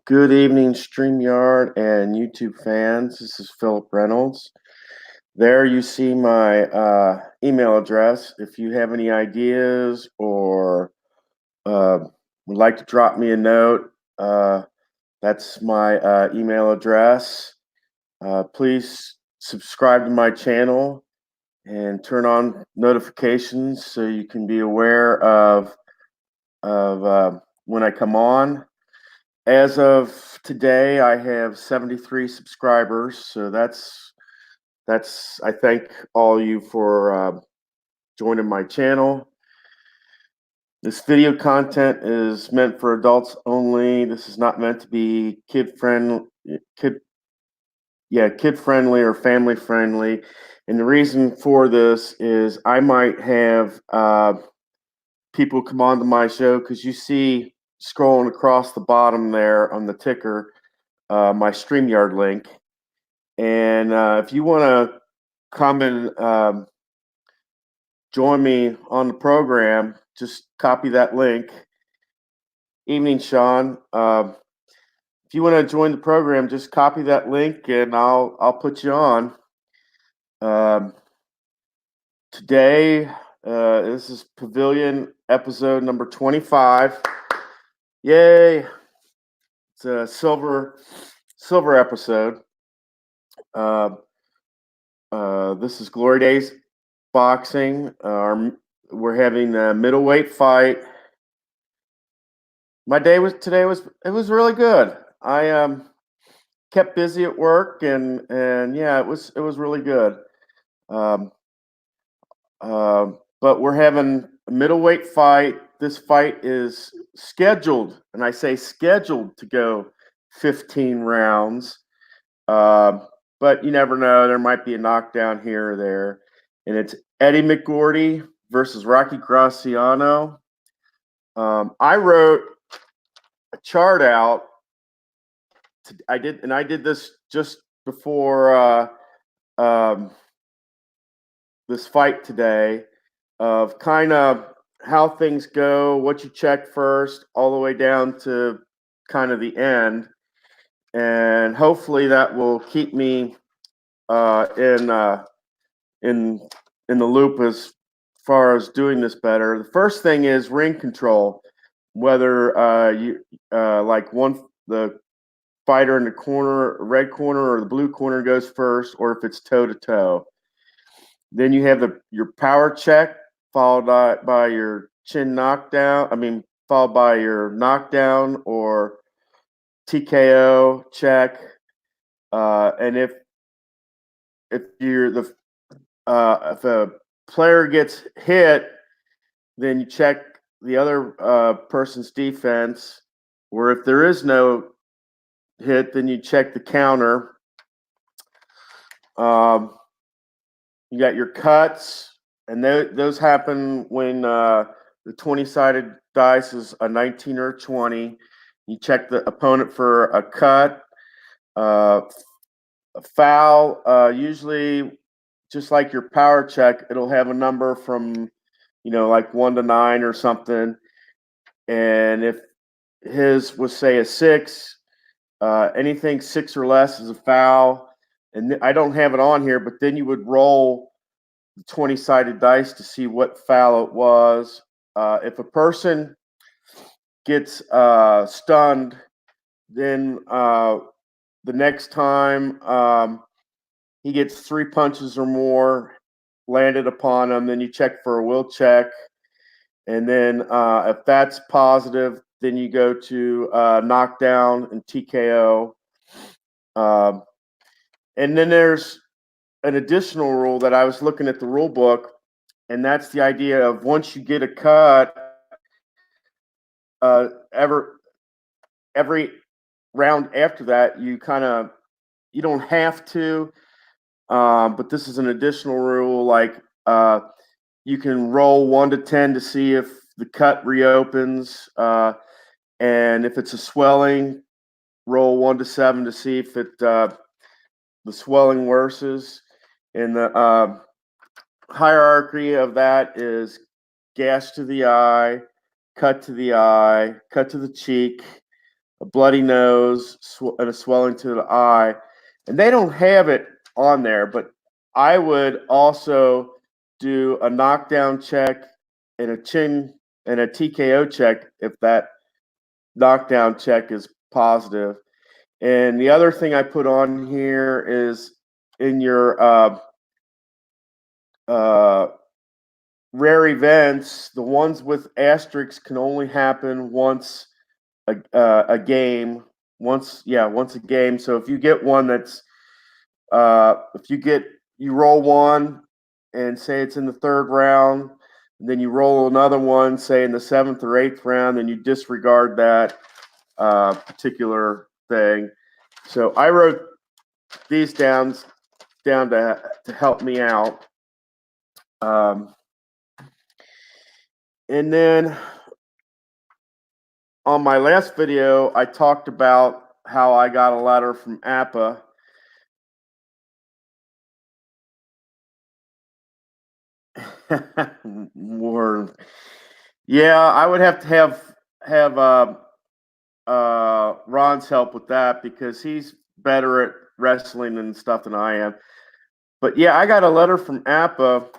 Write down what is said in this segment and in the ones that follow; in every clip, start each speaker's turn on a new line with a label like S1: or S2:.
S1: Good evening, StreamYard and YouTube fans. This is Philip Reynolds. There you see my email address. If you have any ideas or would like to drop me a note, that's my email address. Please subscribe to my channel and turn on notifications so you can be aware of when I come on. As of today, I have 73 subscribers, so that's I thank all you for joining my channel. This video content is meant for adults only. This is not meant to be kid friendly or family friendly. And the reason for this is I might have people come onto my show because you see scrolling across the bottom there on the ticker my StreamYard link. And if you want to come and join me on the program, just copy that link. Evening, Sean. If you want to join the program, just copy that link, and I'll put you on. Today, this is Pavilion episode number 25. Yay! It's a silver episode. This is Glory Days Boxing. We're having a middleweight fight. My day was really good. I kept busy at work and yeah, it was really good. But we're having a middleweight fight. This fight is scheduled, and I say scheduled to go 15 rounds. But you never know. There might be a knockdown here or there. And it's Eddie McGoorty versus Rocky Graziano. I wrote a chart out. I did this just before this fight today of kind of how things go, what you check first, all the way down to kind of the end. And hopefully that will keep me in the loop as far as doing this better. The first thing is ring control. Whether you like the fighter in the corner, red corner, or the blue corner goes first, or if it's toe to toe. Then you have your power check, followed by your chin knockdown. Followed by your knockdown or TKO check. And if if a player gets hit, then you check the other person's defense. Or if there is no hit, then you check the counter. You got your cuts, and those happen when the 20-sided dice is a 19 or a 20. You check the opponent for a cut, a foul. Usually, just like your power check, it'll have a number from, like 1 to 9 or something. And if his was, say, a 6, anything 6 or less is a foul. And I don't have it on here, but then you would roll the 20-sided dice to see what foul it was. If a person gets stunned, then the next time he gets 3 punches or more landed upon him, then you check for a will check. And then if that's positive, then you go to knockdown and TKO. And then there's an additional rule that I was looking at the rule book, and that's the idea of once you get a cut, every round after that, you don't have to, but this is an additional rule. Like you can roll 1 to 10 to see if the cut reopens, and if it's a swelling, roll 1 to 7 to see if the swelling worsens. And the hierarchy of that is gash to the eye, cut to the eye, cut to the cheek, a bloody nose, and a swelling to the eye. And they don't have it on there, but I would also do a knockdown check and a chin and a TKO check if that knockdown check is positive. And the other thing I put on here is in your rare events, the ones with asterisks can only happen once a game. Once a game. So if you get one that's you roll one and say it's in the third round, and then you roll another one, say in the seventh or eighth round, and you disregard that particular thing. So I wrote these down to help me out. And then on my last video, I talked about how I got a letter from APA. More, yeah, I would have to have Ron's help with that because he's better at wrestling and stuff than I am. But yeah, I got a letter from APA,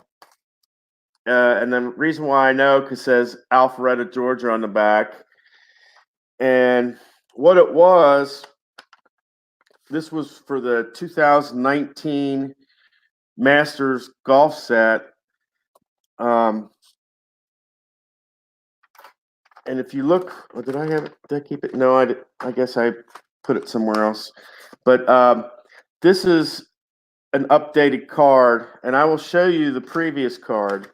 S1: and the reason why I know because it says Alpharetta, Georgia on the back. And what it was, this was for the 2019 Masters golf set. And if you look, did I have it? Did I keep it? No, I did. I guess I put it somewhere else. But this is an updated card, and I will show you the previous card.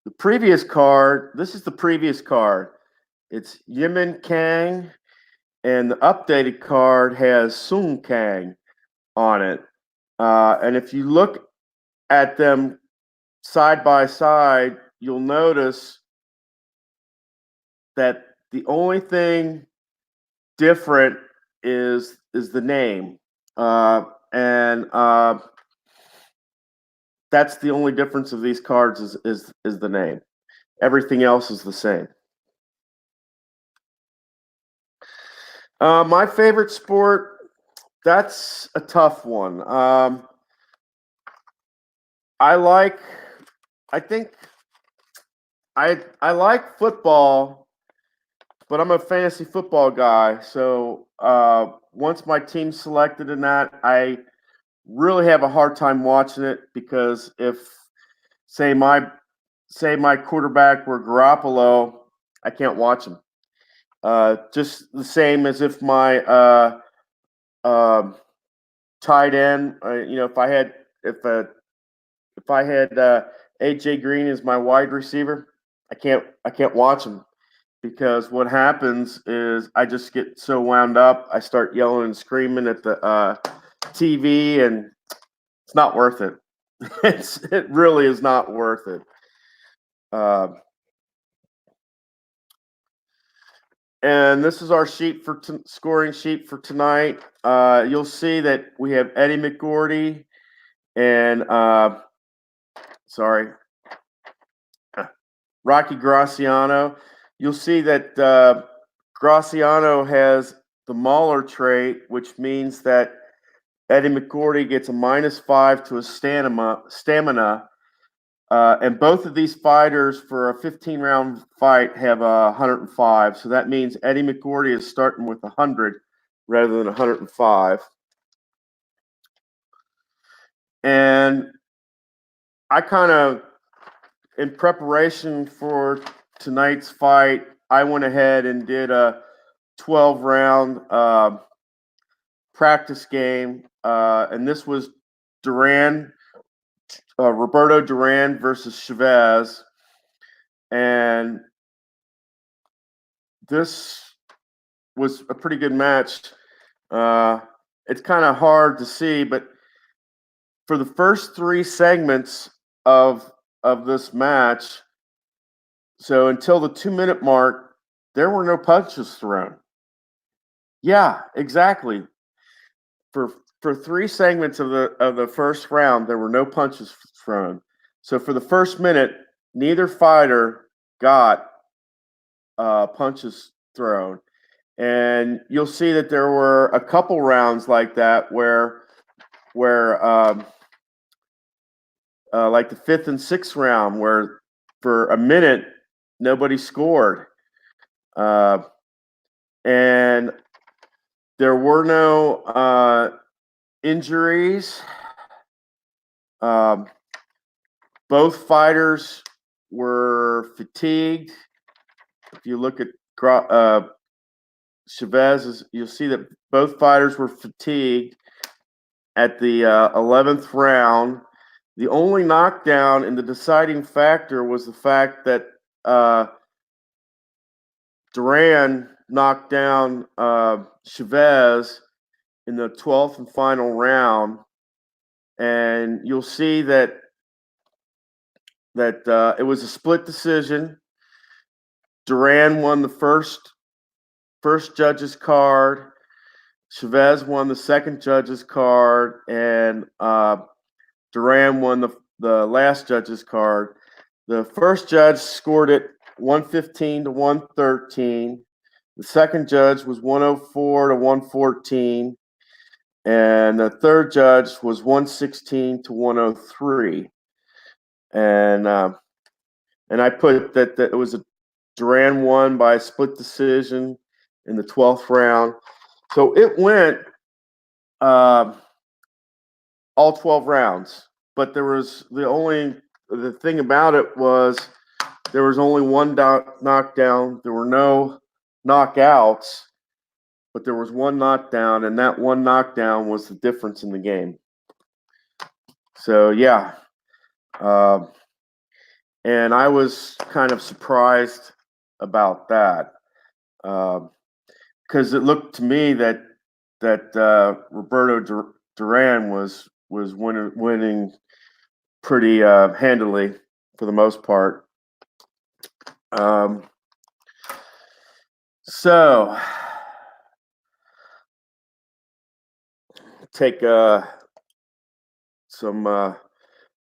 S1: The previous card, this is the previous card. It's Yimin Kang, and the updated card has Sung Kang on it. And if you look at them side by side, you'll notice that the only thing different is the name. And that's the only difference of these cards is the name. Everything else is the same. My favorite sport, that's a tough one. I like football, but I'm a fantasy football guy. So once my team's selected in that, I really have a hard time watching it because if say my quarterback were Garoppolo, I can't watch him. Just the same as if my tight end, if I had AJ Green as my wide receiver, I can't watch him because what happens is I just get so wound up. I start yelling and screaming at the TV, and it's not worth it. It really is not worth it. And this is our sheet for scoring sheet for tonight. You'll see that we have Eddie McGourty and Rocky Graziano. You'll see that Graziano has the Mahler trait, which means that Eddie McGourty gets a -5 to his stamina. And both of these fighters for a 15-round fight have 105. So that means Eddie McGourty is starting with 100 rather than 105. And I kind of, in preparation for tonight's fight, I went ahead and did a 12-round practice game. And this was Roberto Duran versus Chavez. And this was a pretty good match. It's kind of hard to see, but for the first 3 segments of this match, so until the 2-minute mark, there were no punches thrown. Yeah, exactly. For 3 segments of the first round, there were no punches thrown. So for the first minute, neither fighter got punches thrown, and you'll see that there were a couple rounds like that where like the 5th and 6th round, where for a minute nobody scored, and there were no injuries. Both fighters were fatigued. If you look at Chavez, you'll see that both fighters were fatigued at the 11th round. The only knockdown and the deciding factor was the fact that Duran knocked down Chavez in the 12th and final round, and you'll see that it was a split decision. Duran won the first judge's card. Chavez won the second judge's card, and Duran won the last judge's card. The first judge scored it 115 to 113. The second judge was 104 to 114. And the third judge was 116 to 103. And I put that it was a Duran won by a split decision in the 12th round. So it went all 12 rounds. But the thing about it was there was only one knockdown. There were no knockouts, but there was one knockdown, and that one knockdown was the difference in the game. So, yeah. And I was kind of surprised about that, because it looked to me that Roberto Duran was winning pretty handily for the most part. So take some. I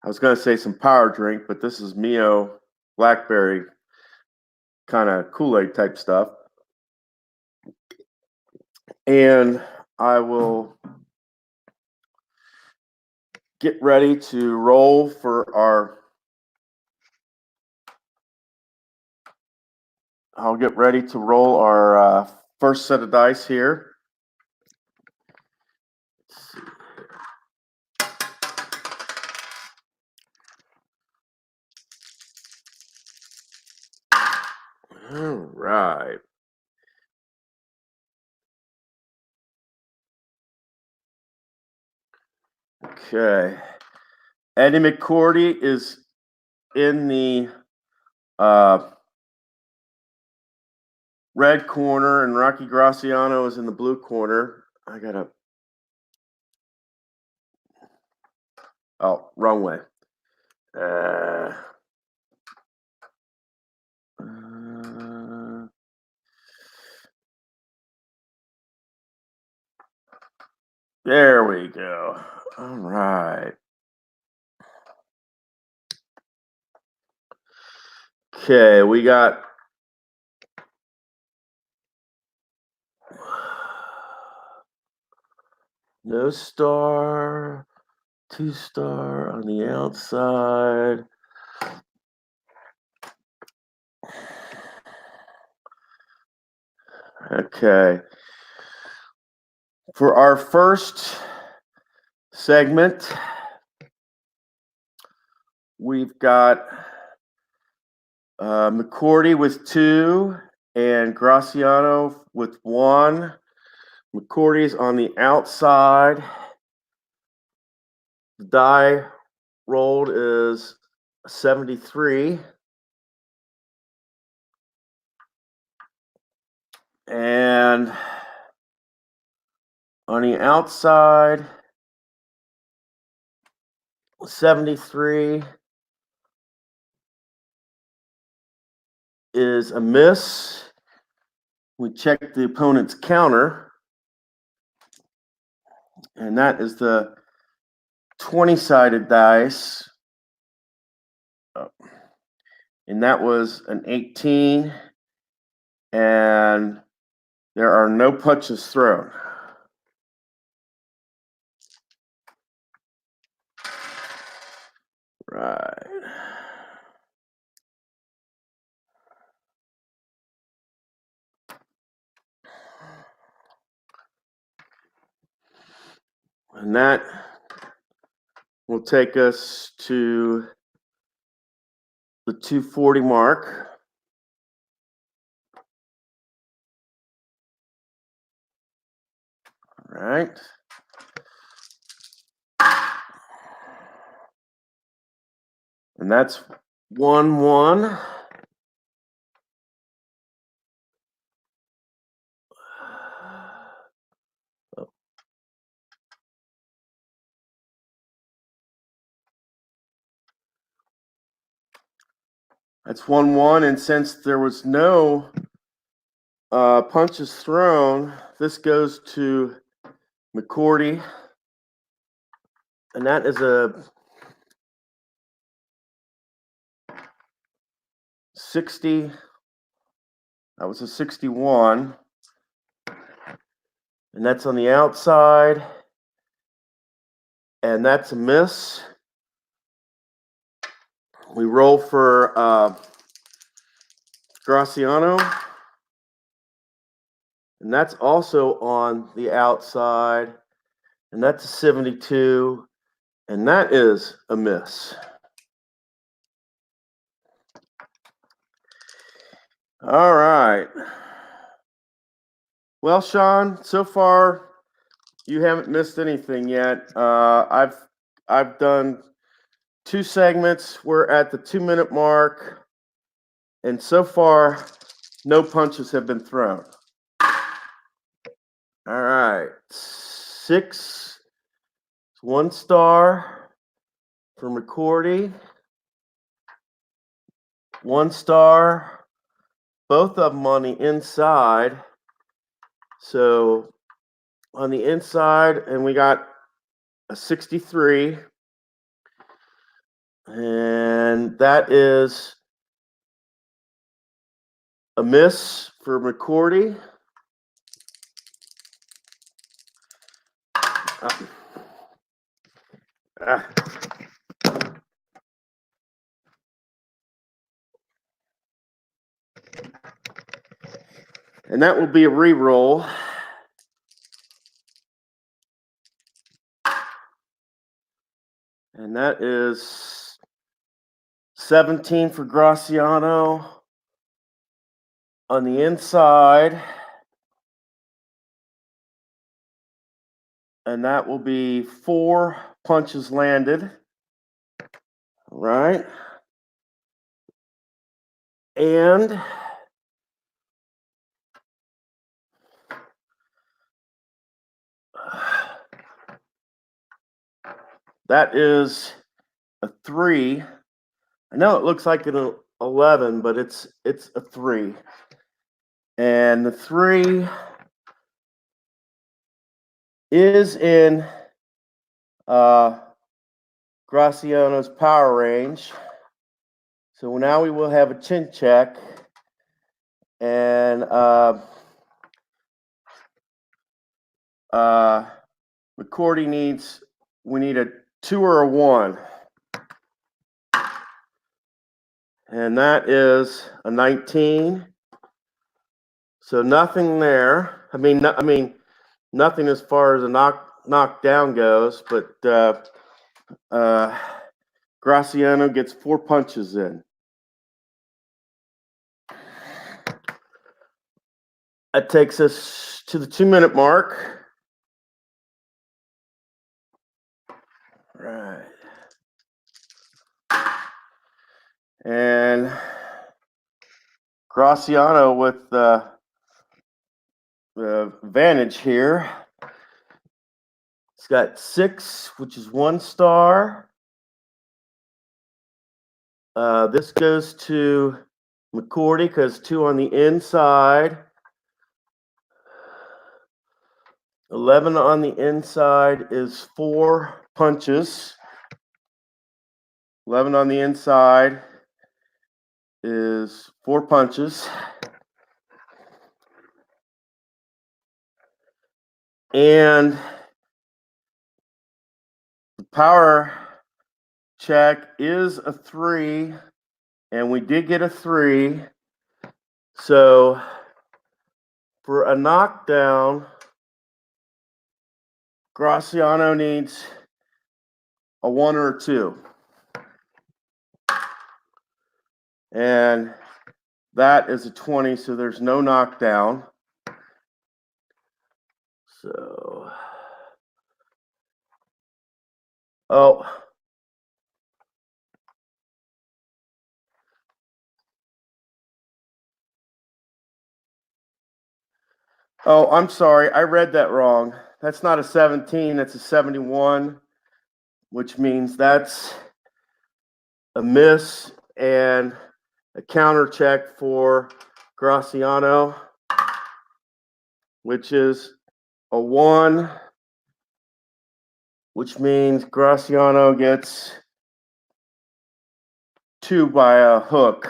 S1: was going to say some power drink, but this is Mio Blackberry kind of Kool-Aid type stuff. And I will get ready to roll for I'll get ready to roll our first set of dice here. Let's see. All right. Okay. Eddie McGoorty is in the red corner, and Rocky Graziano is in the blue corner. Wrong way. There we go. All right. Okay, we got no star, 2-star on the outside. Okay. For our first segment, we've got McGoorty with 2 and Graziano with 1. McGoorty's on the outside. The die rolled is 73. And on the outside, 73 is a miss. We check the opponent's counter, and that is the 20-sided dice. And that was an 18, and there are no punches thrown. Right. And that will take us to the 240 mark. All right. And that's 1-1. That's 1-1, and since there was no punches thrown, this goes to McGoorty, and that is a 60. That was a 61, and that's on the outside, and that's a miss. We roll for Graziano, and that's also on the outside, and that's a 72, and that is a miss. All right. Well, Sean, so far you haven't missed anything yet. I've done 2 segments. We're at the 2-minute mark, and so far no punches have been thrown. All right, 6, 1 star for McGoorty, 1 star, both of them on the inside. So on the inside, and we got a 63, and that is a miss for McGoorty. And that will be a re-roll. And that is 17 for Graziano on the inside. And that will be 4 punches landed. All right. And that is a 3. I know it looks like an 11, but it's a 3. And the 3 is in Graziano's power range. So now we will have a chin check. And McGoorty we need a 2 or a 1. And that is a 19. So nothing there. I mean, nothing as far as a knockdown goes, but Graziano gets 4 punches in. That takes us to the 2-minute mark. Right. And Graziano with the advantage here. It's got 6, which is 1 star. This goes to McGoorty because 2 on the inside. 11 on the inside is 4 punches. 11 on the inside is 4 punches. And the power check is a 3, and we did get a 3. So for a knockdown, Graziano needs a 1 or a 2. And that is a 20, so there's no knockdown. So, oh, I'm sorry. I read that wrong. That's not a 17. That's a 71, which means that's a miss and a counter check for Graziano, which is a 1, which means Graziano gets 2 by a hook.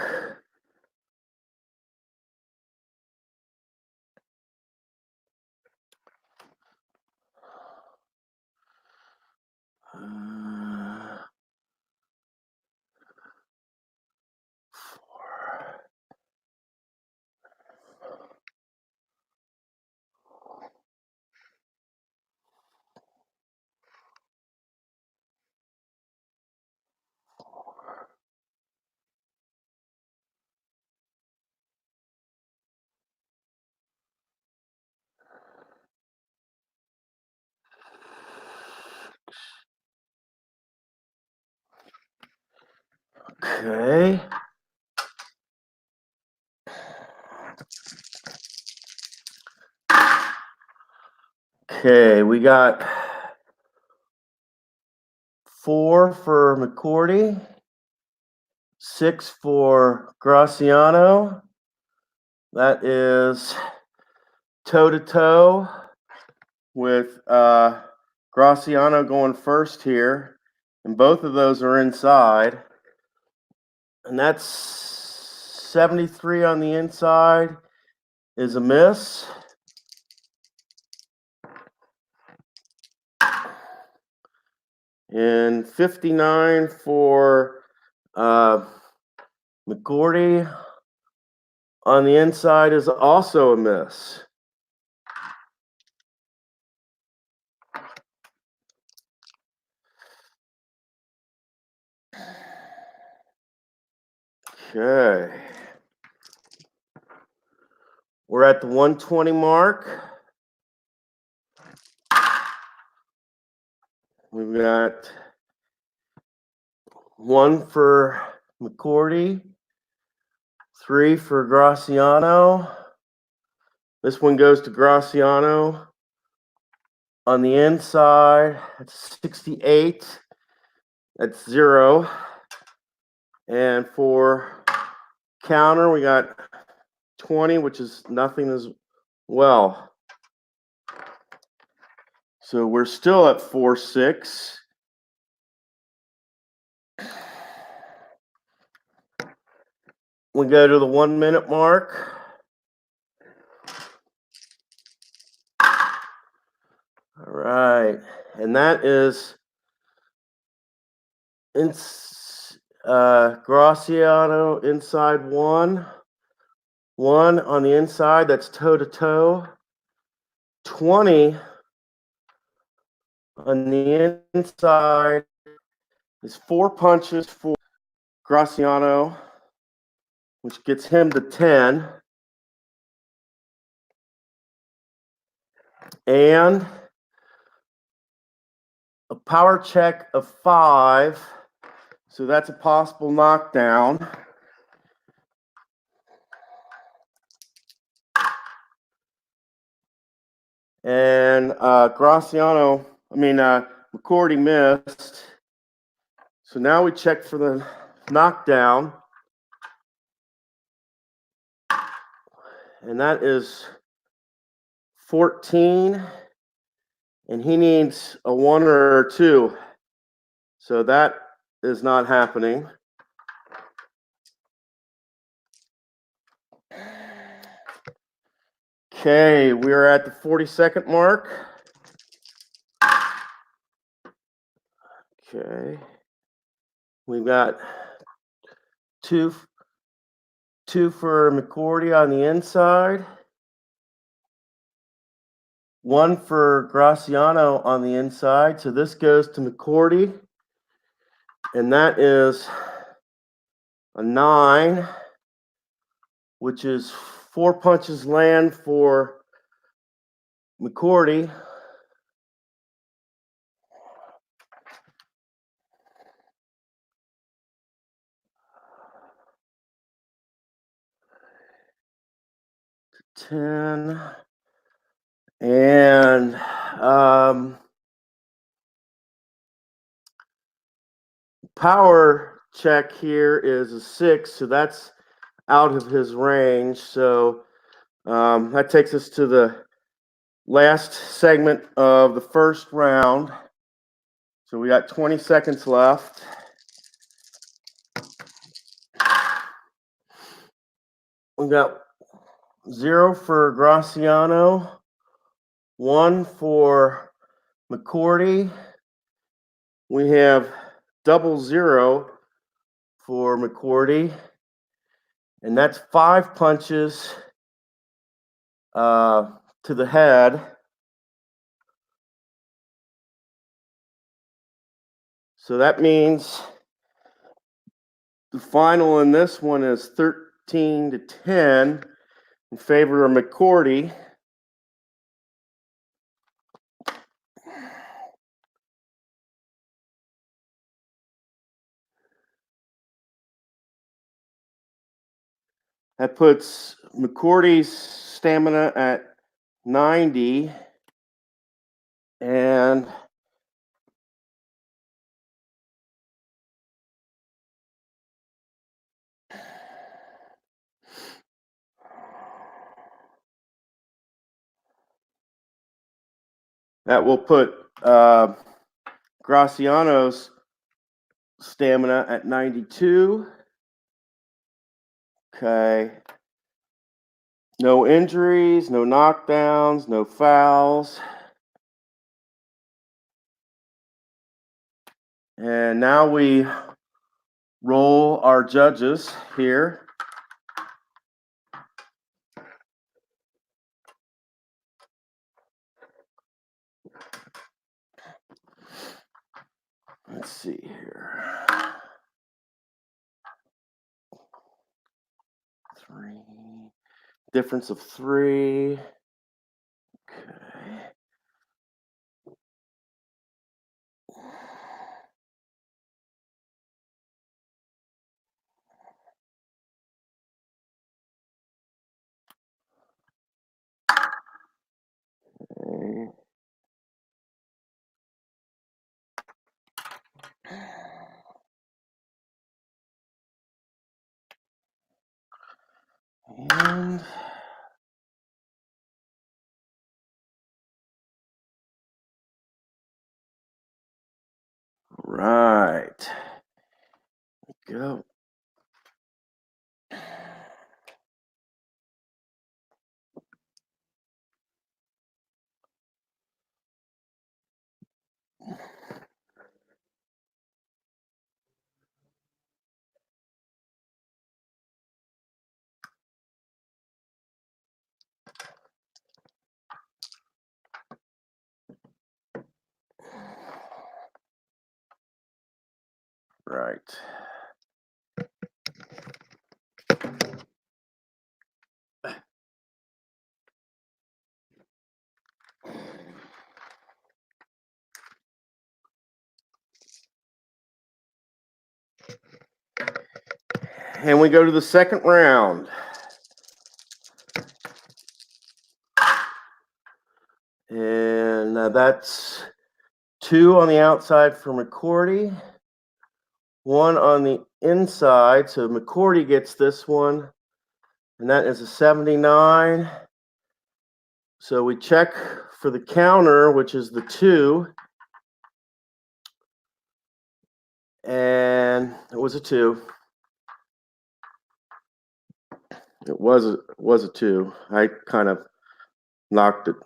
S1: Okay. Okay, we got 4 for McGoorty, 6 for Graziano. That is toe-to-toe with Graziano going first here. And both of those are inside. And that's 73 on the inside is a miss. And 59 for McGoorty on the inside is also a miss. Okay. We're at the 120 mark. We've got 1 for McGoorty, 3 for Graziano. This one goes to Graziano. On the inside, it's 68. That's 0. And for counter, we got 20, which is nothing as well. So we're still at 4-6. We go to the 1 minute mark. All right. And that is Graziano inside 1. 1 on the inside, that's toe-to-toe. 20 on the inside is 4 punches for Graziano, which gets him to 10. And a power check of 5. So that's a possible knockdown. And McGoorty missed. So now we check for the knockdown. And that is 14. and he needs a 1 or a 2. So that is not happening. Okay, we are at the 40-second mark. Okay. We've got two for McGoorty on the inside. 1 for Graziano on the inside. So this goes to McGoorty. And that is a 9, which is 4 punches land for McGoorty. $10. And power check here is a 6, so that's out of his range. So that takes us to the last segment of the first round. So we got 20 seconds left. We got 0 for Graziano, 1 for McGoorty. We have 0 for McGoorty, and that's 5 punches to the head. So that means the final in this one is 13-10 in favor of McGoorty. That puts McGoorty's stamina at 90, and that will put Graziano's stamina at 92. Okay. No injuries, no knockdowns, no fouls. And now we roll our judges here. Let's see here. 3. Difference of 3. Okay. Okay. And right. Go. Right. And we go to the second round. And that's 2 on the outside for McGoorty, 1 on the inside. So McGoorty gets this one, and that is a 79. So we check for the counter, which is the 2, and it was a 2. It was a 2. I kind of knocked it,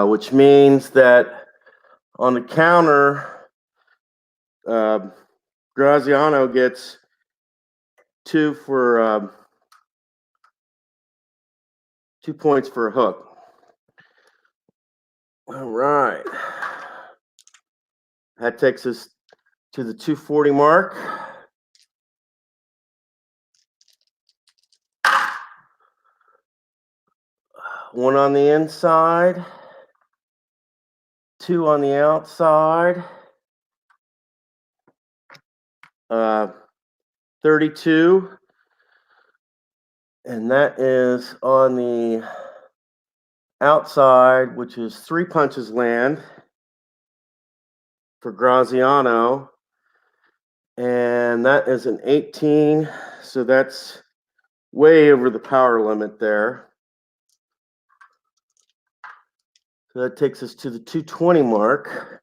S1: which means that on the counter, Graziano gets 2 for 2 points for a hook. All right. That takes us to the 240 mark. One on the inside, 2 on the outside, 32, and that is on the outside, which is 3 punches land for Graziano, and that is an 18, so that's way over the power limit there. So that takes us to the 220 mark.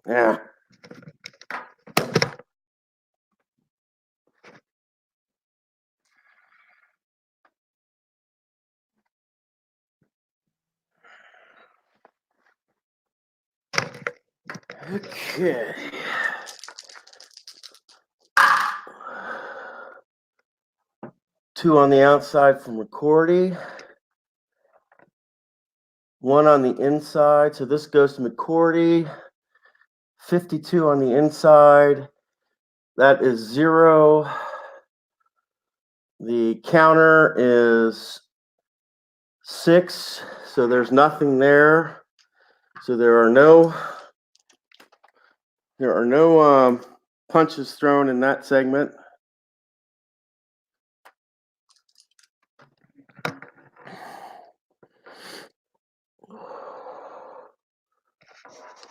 S1: Yeah. Okay. Two on the outside from McGoorty. 1 on the inside. So this goes to McGoorty. 52 on the inside. That is 0. The counter is 6. So there's nothing there. So there are no punches thrown in that segment.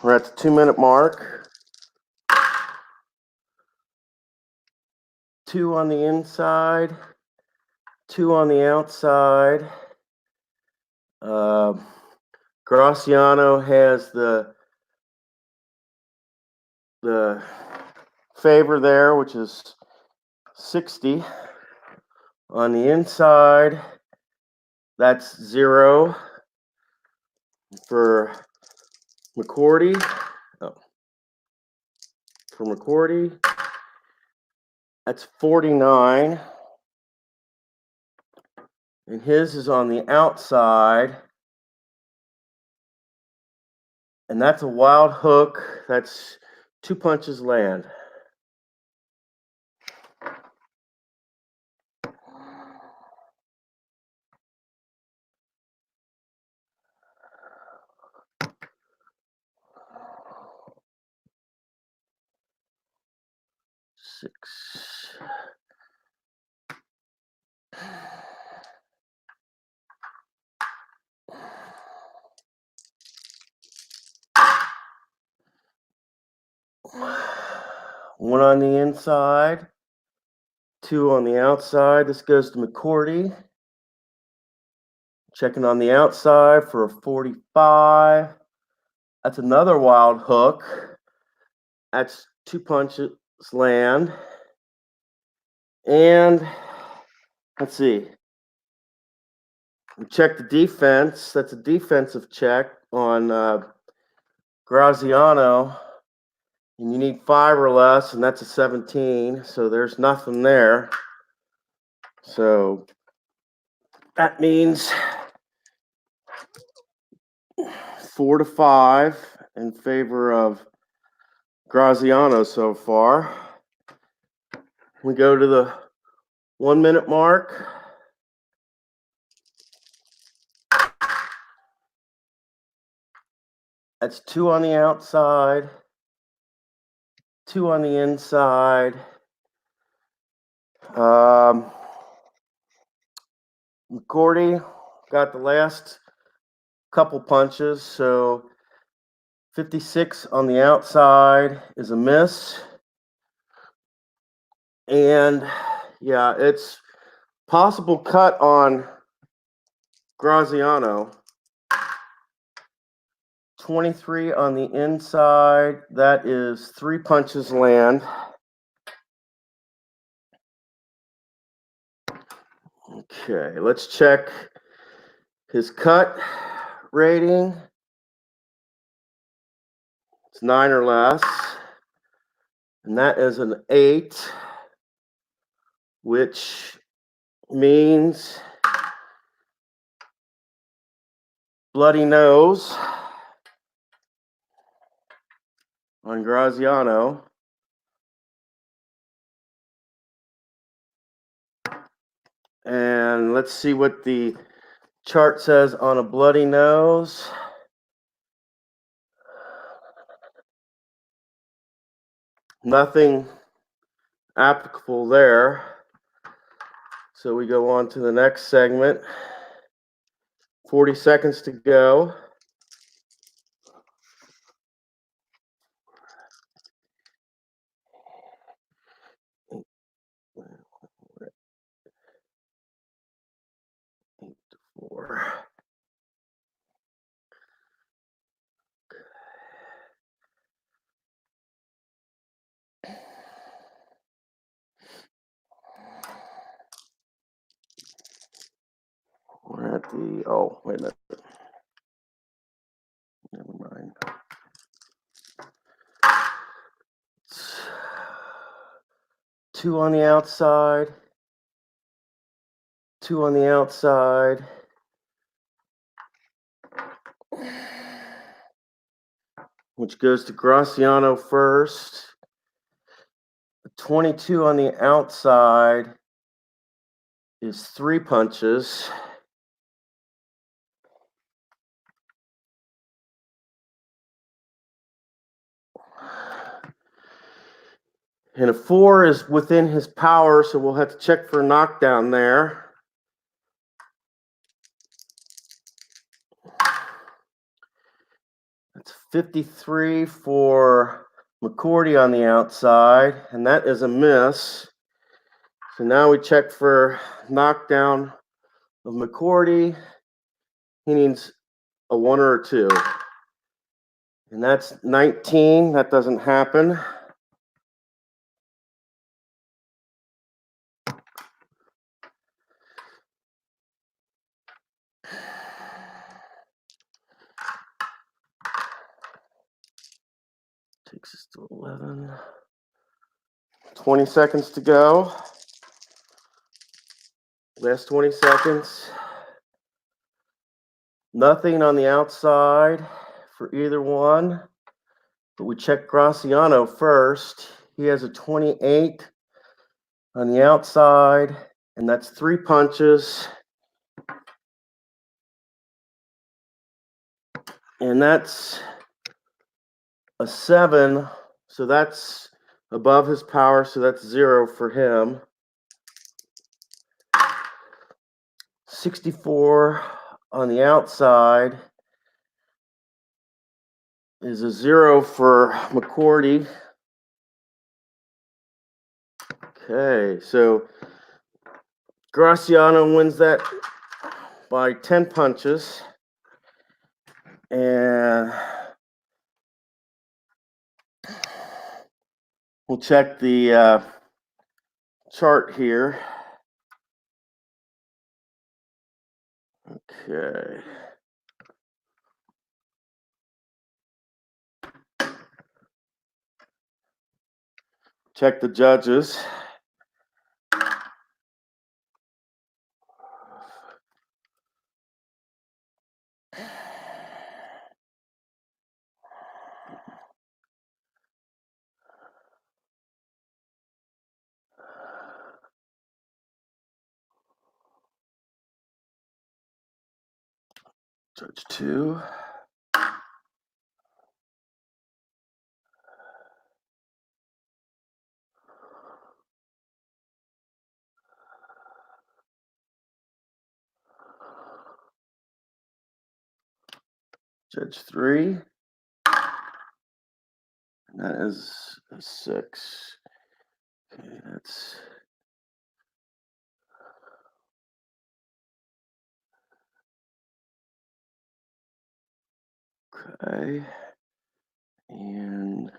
S1: We're at the 2-minute mark. 2 on the inside, 2 on the outside. Graziano has the favor there, which is 60. On the inside, that's 0 for McGoorty. For McGoorty, that's 49. And his is on the outside. And that's a wild hook. That's 2 punches land. Six. One on the inside, 2 on the outside. This goes to McGoorty. Checking on the outside for a 45. That's another wild hook. That's 2 punches land. And let's see. We check the defense. That's a defensive check on Graziano. And you need 5 or less, and that's a 17. So there's nothing there. So that means 4-5 in favor of Graziano so far. We go to the 1-minute mark. That's 2 on the outside, 2 on the inside. McGoorty got the last couple punches, so 56 on the outside is a miss. And yeah, it's possible cut on Graziano. 23 on the inside. That is 3 punches land. Okay, let's check his cut rating. It's 9 or less. And that is an 8, which means bloody nose on Graziano. And let's see what the chart says on a bloody nose. Nothing applicable there. So we go on to the next segment. 40 seconds to go. Four. We're at the, oh, wait a minute. Never mind. 2 on the outside. 2 on the outside. Which goes to Graziano first. 22 on the outside is 3 punches. And a 4 is within his power, so we'll have to check for a knockdown there. That's 53 for McGoorty on the outside, and that is a miss. So now we check for knockdown of McGoorty. He needs a 1 or a 2. And that's 19. That doesn't happen. Takes us to 11. 20 seconds to go. Last 20 seconds. Nothing on the outside for either one. But we check Graziano first. He has a 28 on the outside, and that's 3 punches. And that's a 7, so that's above his power, so that's 0 for him. 64 on the outside is a 0 for McGoorty. Okay, so Graziano wins that by 10 punches. And we'll check the chart here. Okay. Check the judges. Judge 2. Judge 3. And that is a 6. Okay, that's okay. And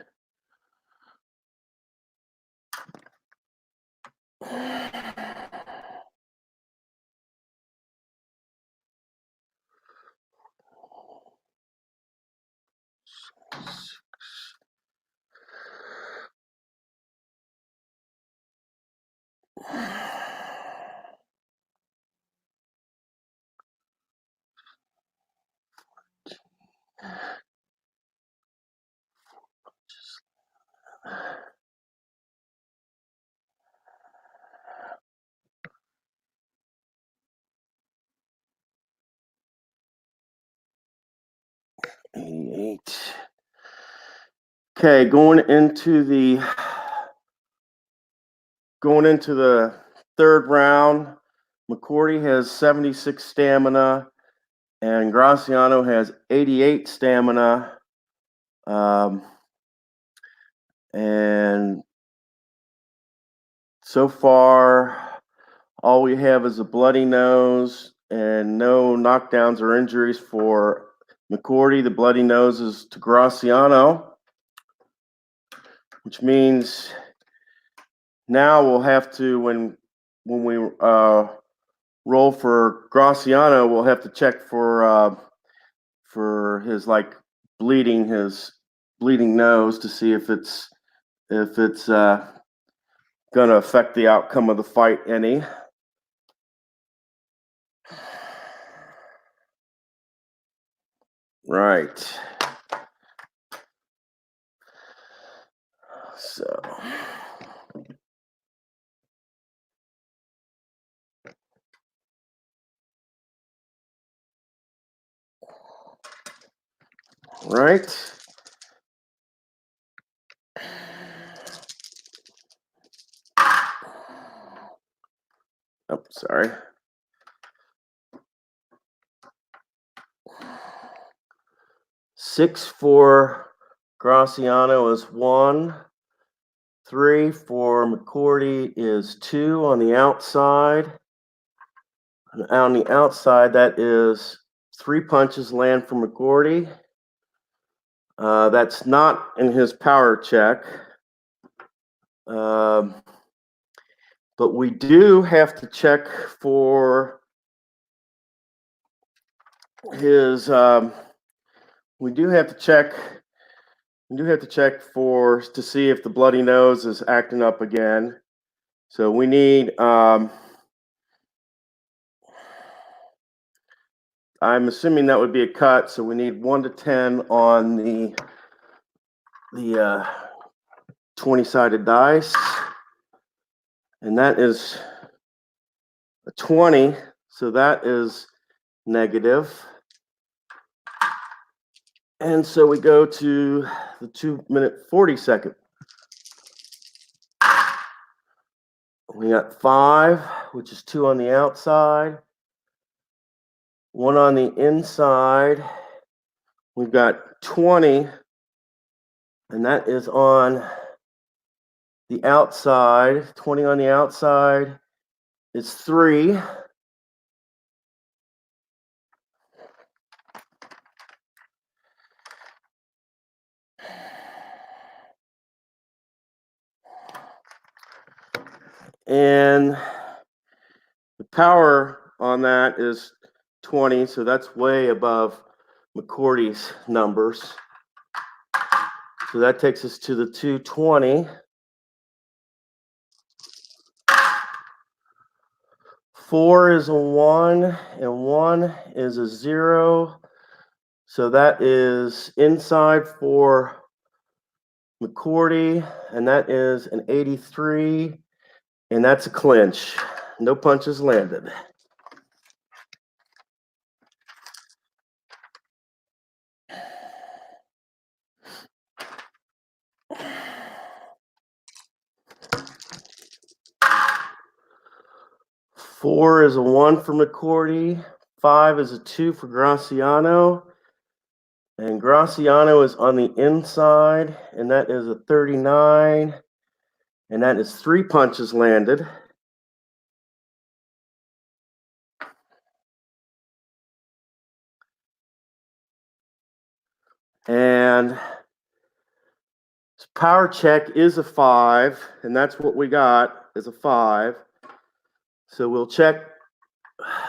S1: eight. Okay, going into the third round, McGoorty has 76 stamina, and Graziano has 88 stamina. And so far, all we have is a bloody nose and no knockdowns or injuries for McGoorty. The bloody nose is to Graziano, which means now we'll have to, when we roll for Graziano, we'll have to check for his bleeding nose to see if it's going to affect the outcome of the fight any. Right. So. Right. Oh, sorry. Six for Graziano is 1. 3 for McGoorty is 2 on the outside. And on the outside, that is 3 punches land for McGoorty. That's not in his power check. But we do have to check for his. We do have to check to see if the bloody nose is acting up again. So we need. I'm assuming that would be a cut. So we need 1 to 10 on the 20-sided dice, and that is a 20. So that is negative. And so we go to the 2-minute 40-second. We got 5, which is 2 on the outside, 1 on the inside. We've got 20, and that is on the outside. 20 on the outside is 3. And the power on that is 20, so that's way above McGoorty's numbers. So that takes us to the 220. 4 is a 1, and 1 is a 0. So that is inside for McGoorty, and that is an 83, and that's a clinch. No punches landed. Four is a 1 for McGoorty. 5 is a 2 for Graziano. And Graziano is on the inside, and that is a 39. And that is 3 punches landed. And power check is a 5, and that's what we got, is a 5. So we'll check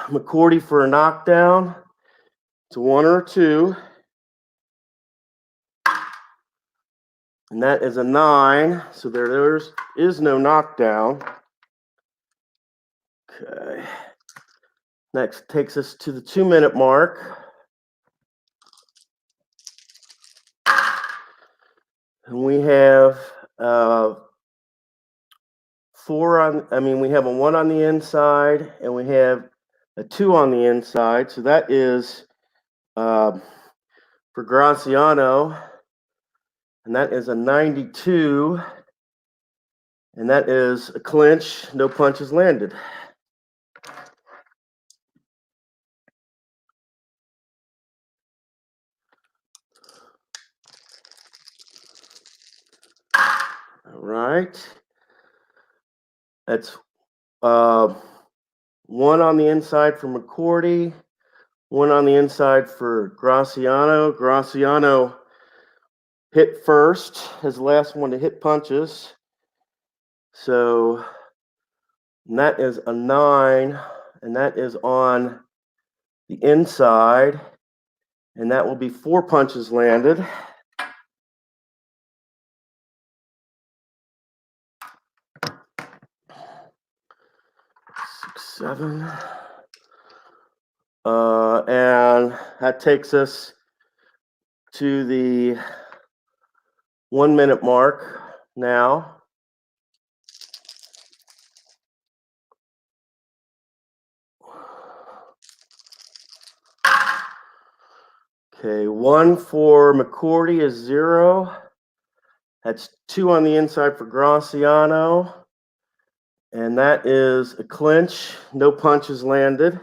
S1: McGoorty for a knockdown. It's a 1 or a 2. And that is a 9. So there is no knockdown. Okay. Next takes us to the 2-minute mark. And we have we have a 1 on the inside, and we have a 2 on the inside. So that is for Graziano, and that is a 92. And that is a clinch, no punches landed. All right. That's 1 on the inside for McGoorty, 1 on the inside for Graziano. Graziano hit first, as the last one to hit punches. So that is a 9, and that is on the inside, and that will be 4 punches landed. Six, 7. And that takes us to the 1-minute mark now. Okay, 1 for McGoorty is 0. That's 2 on the inside for Graziano. And that is a clinch. No punches landed.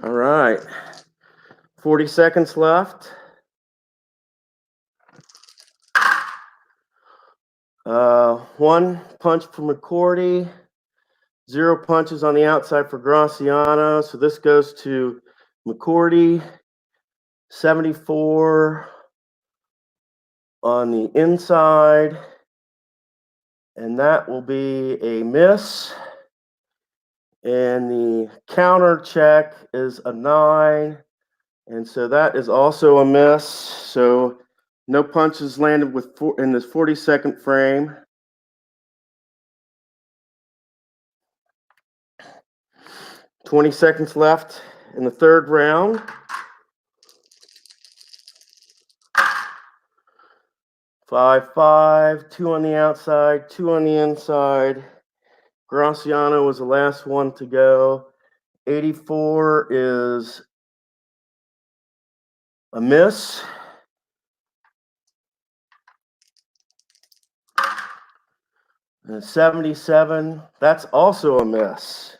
S1: All right. 40 seconds left. 1 punch for McGoorty. 0 punches on the outside for Graziano. So this goes to McGoorty. 74 on the inside. And that will be a miss. And the counter check is a 9. And so that is also a miss. So no punches landed in this 40-second frame. "20 seconds left in the 3rd round. 5-5, 2 on the outside, 2 on the inside. Graziano was the last one to go. 84 is a miss. And 77, that's also a miss.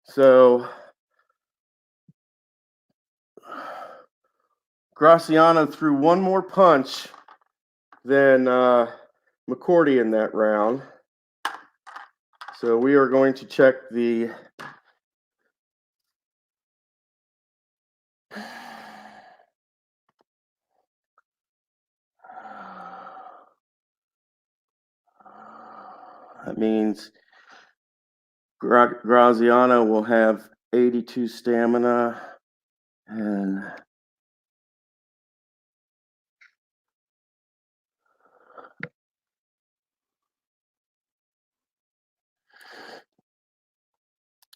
S1: So Graziano threw 1 more punch than McGoorty in that round. So we are going to check the that means Graziano will have 82 stamina, and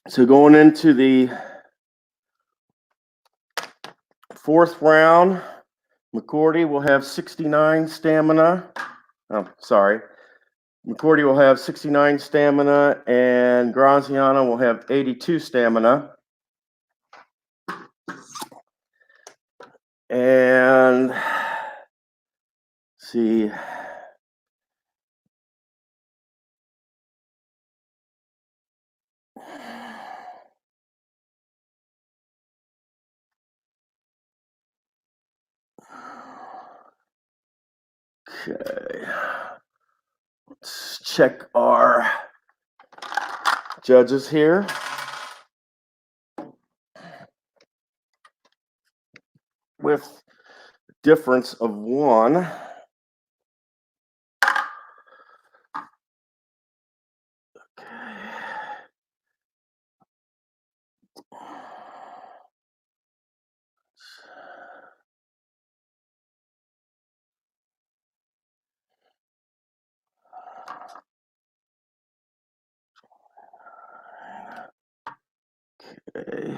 S1: so going into the 4th round, McGoorty will have 69 stamina. Oh, sorry. McGoorty will have 69 stamina, and Graziano will have 82 stamina. And let's see. Okay. Let's check our judges here. With a difference of 1. Okay.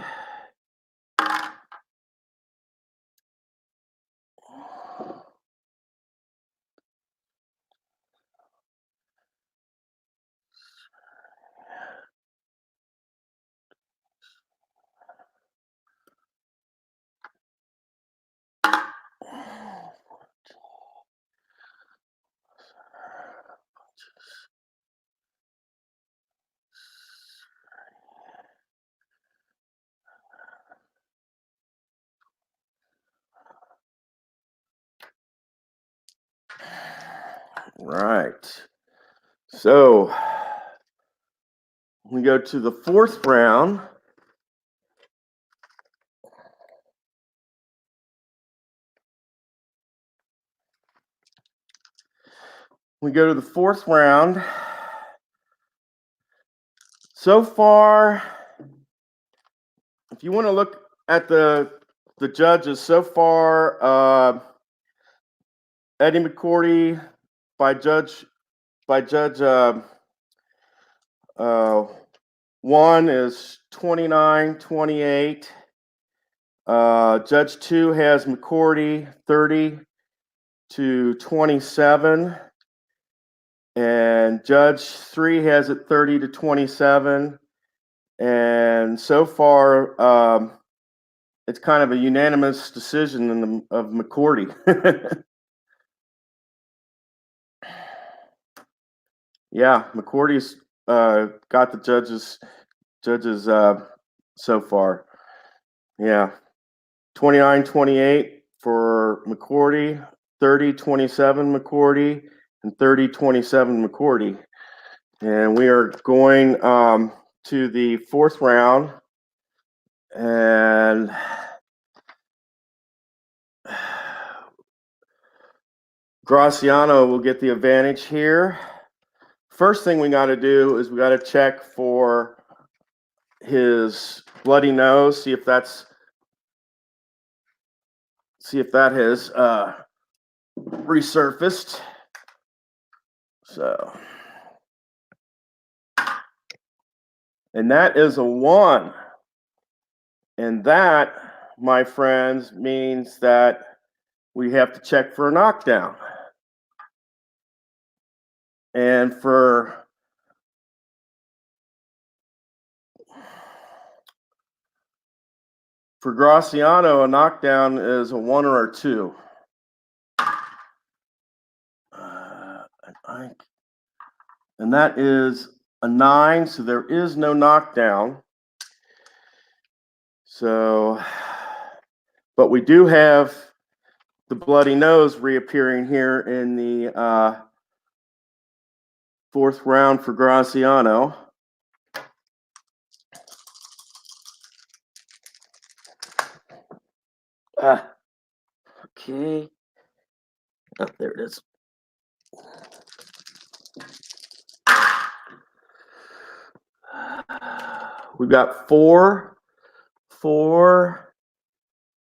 S1: Right. So we go to the 4th round. We go to the 4th round. So far, if you want to look at the judges so far, Eddie McGoorty by Judge 1 is 29-28. Judge 2 has McGoorty 30-27. And Judge 3 has it 30-27. And so far, it's kind of a unanimous decision of McGoorty. Yeah, McGoorty's got the judges so far. Yeah, 29-28 for McGoorty, 30-27 McGoorty, and 30-27 McGoorty. And we are going to the 4th round. And Graziano will get the advantage here. First thing we got to do is we got to check for his bloody nose, see if that has resurfaced. So, and that is a 1. And that, my friends, means that we have to check for a knockdown. And for Graziano, a knockdown is a 1 or a 2. And that is a 9, so there is no knockdown. So, but we do have the bloody nose reappearing here in the 4th round for Graziano. Okay. Oh, there it is. We've got 4,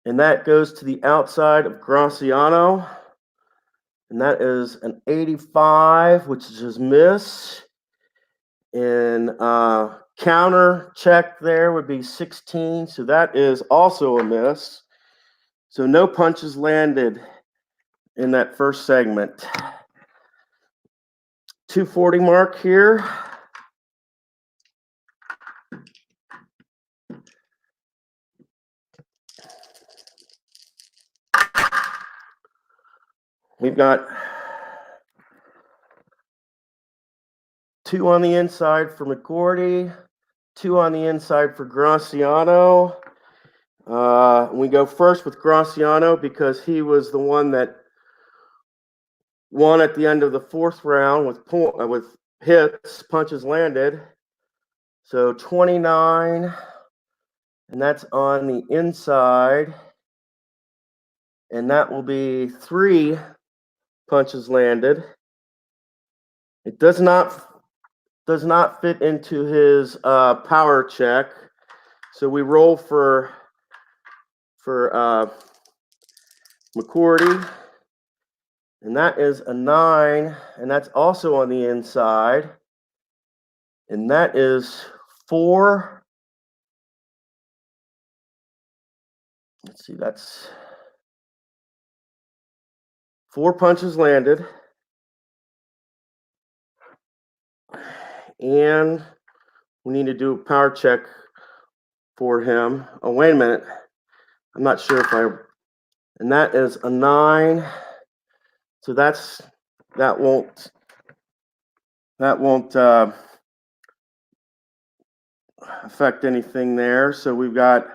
S1: and that goes to the outside of Graziano. And that is an 85, which is his miss. And counter check there would be 16, so that is also a miss. So no punches landed in that first segment. 240 mark here. We've got 2 on the inside for McGoorty, 2 on the inside for Graziano. We go first with Graziano because he was the one that won at the end of the 4th round with hits, punches landed. So 29, and that's on the inside. And that will be 3 punches landed. It does not fit into his power check. So we roll for McGoorty, and that is a 9, and that's also on the inside, and that is 4. Let's see, that's 4 punches landed, and we need to do a power check for him. Oh, wait a minute. I'm not sure if and that is a 9. So that won't affect anything there. So we've got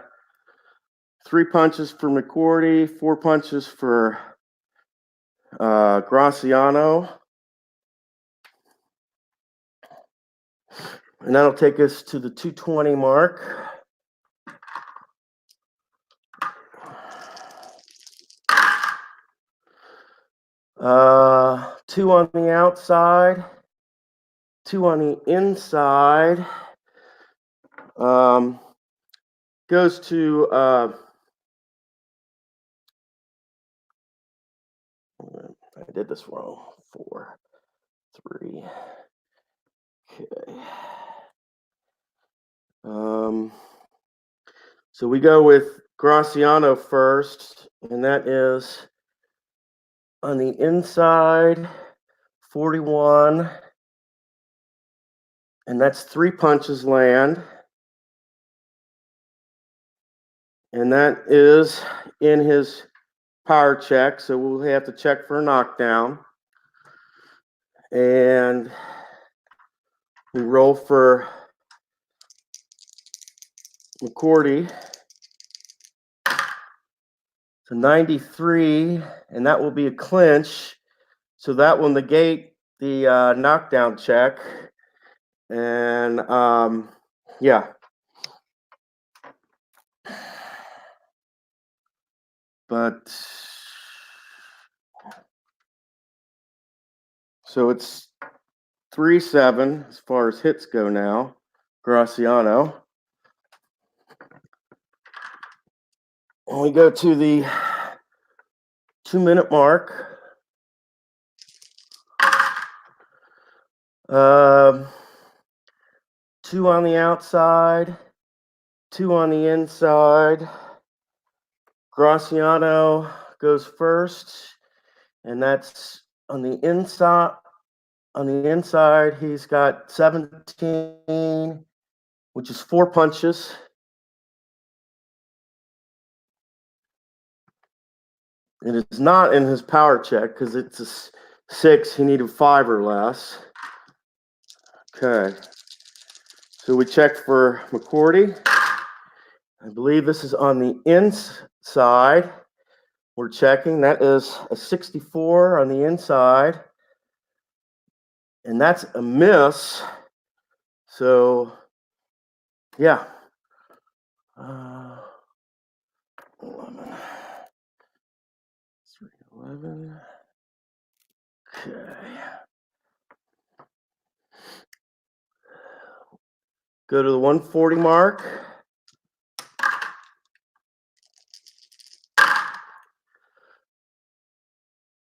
S1: 3 punches for McGoorty, 4 punches for Graziano. And that'll take us to the 220 mark. Two on the outside, 2 on the inside. Goes to I did this wrong. 4, 3. Okay. So we go with Graziano first, and that is on the inside, 41, and that's 3 punches land. And that is in his power check, so we'll have to check for a knockdown. And we roll for McGoorty. So 93, and that will be a clinch. So that will negate the knockdown check. And yeah. But so it's 3-7 as far as hits go now. Graziano. And we go to the 2-minute mark. 2 on the outside, 2 on the inside. Graziano goes first, and that's on the inside. On the inside, he's got 17, which is 4 punches. It is not in his power check because it's a 6. He needed 5 or less. Okay. So we check for McGoorty. I believe this is on the inside. We're checking. That is a 64 on the inside. And that's a miss. So, yeah. 11. 3-11. Okay. Go to the 140 mark.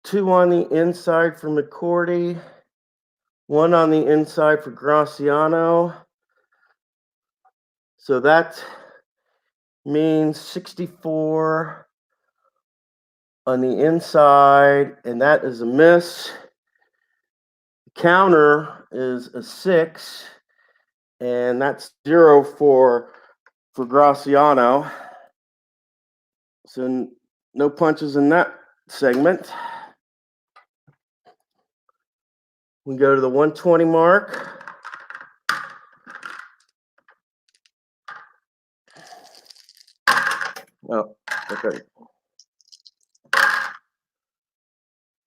S1: Two on the inside for McGoorty. 1 on the inside for Graziano. So that means 64 on the inside, and that is a miss. The counter is a 6, and that's 0 for Graziano. So no punches in that segment. We go to the 120 mark. Oh, okay.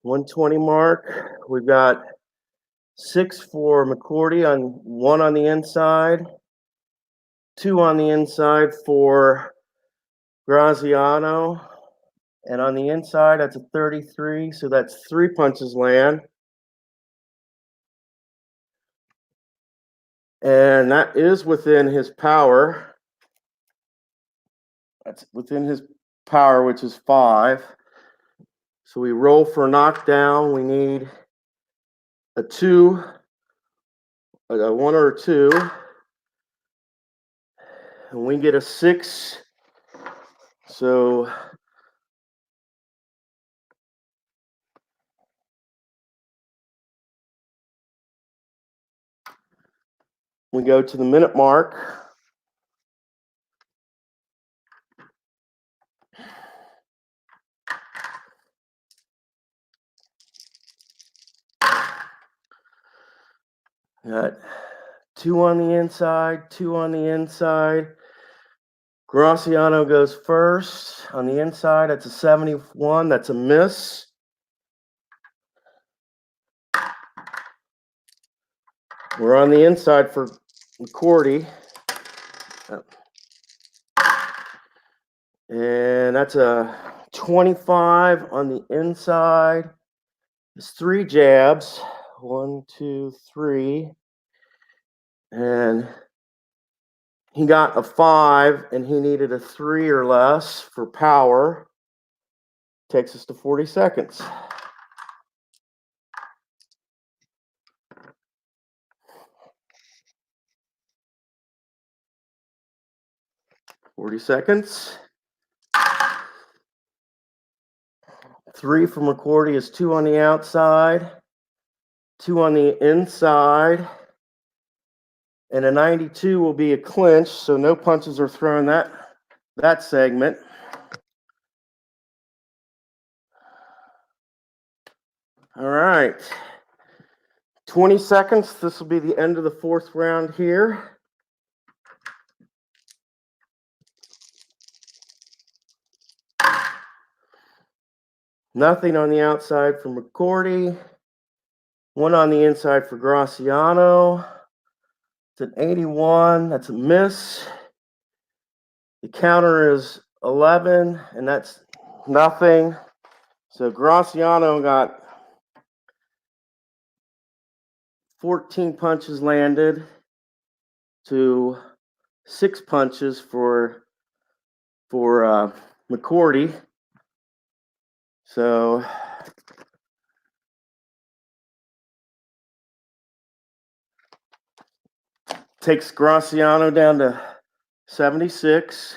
S1: 120 mark. We've got 6 for McGoorty on 1 on the inside, 2 on the inside for Graziano, and on the inside that's a 33, so that's 3 punches land. And that is within his power. That's within his power, which is 5. So we roll for a knockdown. We need a 2, a 1 or a 2. And we get a 6. So we go to the minute mark. Got 2 on the inside, 2 on the inside. Graziano goes first. On the inside, that's a 71. That's a miss. We're on the inside for McGoorty. And that's a 25 on the inside. It's 3 jabs. 1, 2, 3. And he got a 5, and he needed a 3 or less for power. Takes us to 40 seconds. $40. 3 from McGoorty is 2 on the outside, 2 on the inside, and a 92 will be a clinch, so no punches are thrown that segment. All right, 20 seconds. This will be the end of the 4th round here. Nothing on the outside for McGoorty. 1 on the inside for Graziano. It's an 81. That's a miss. The counter is 11, and that's nothing. So Graziano got 14 punches landed to 6 punches for McGoorty. So takes Graziano down to 76.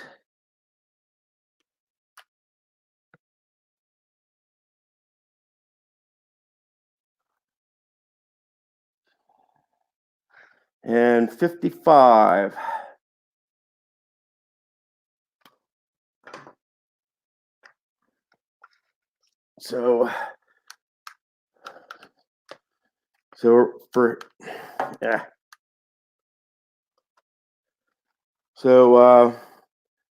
S1: And 55. So for yeah. So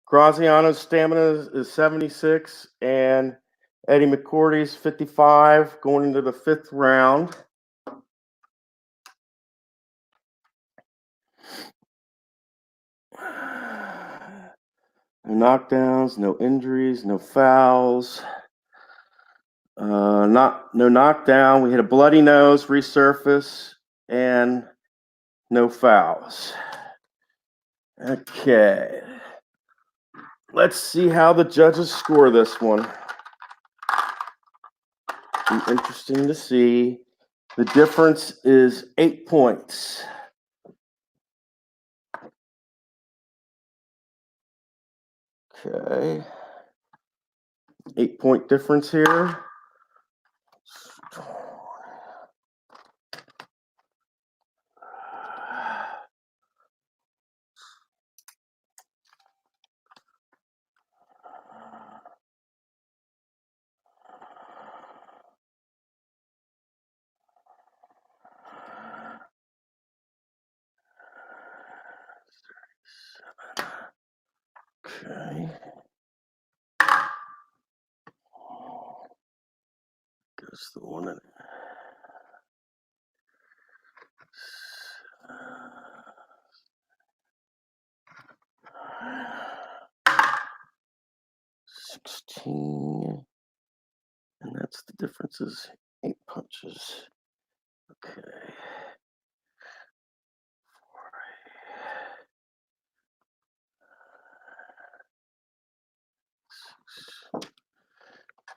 S1: Graziano's stamina is 76, and Eddie McGourty's 55 going into the 5th round. No knockdowns, no injuries, no fouls. No knockdown. We hit a bloody nose, resurface, and no fouls. Okay. Let's see how the judges score this one. Be interesting to see. The difference is 8 points. Okay. 8-point difference here. Okay. Where's the one? 16, and that's the difference is 8 punches. Okay.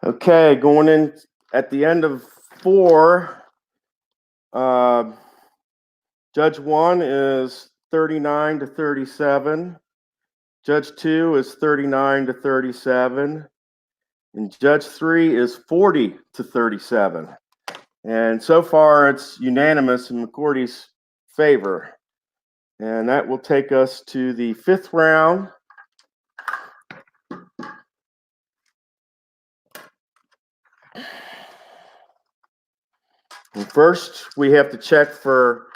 S1: Okay, going in at the end of 4, Judge 1 is 39 to 37. Judge 2 is 39 to 37. And Judge 3 is 40 to 37. And so far, it's unanimous in McGoorty's favor. And that will take us to the 5th round. And first, we have to check for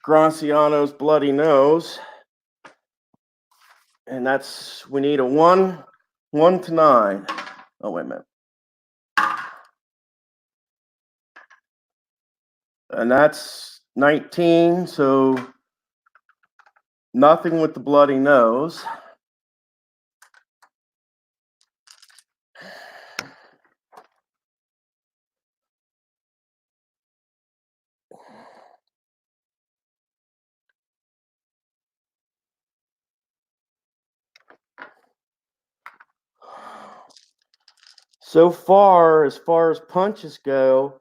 S1: Graziano's bloody nose. And that's, we need a 1 to 9. Oh, wait a minute. And that's 19, so nothing with the bloody nose. So far as punches go,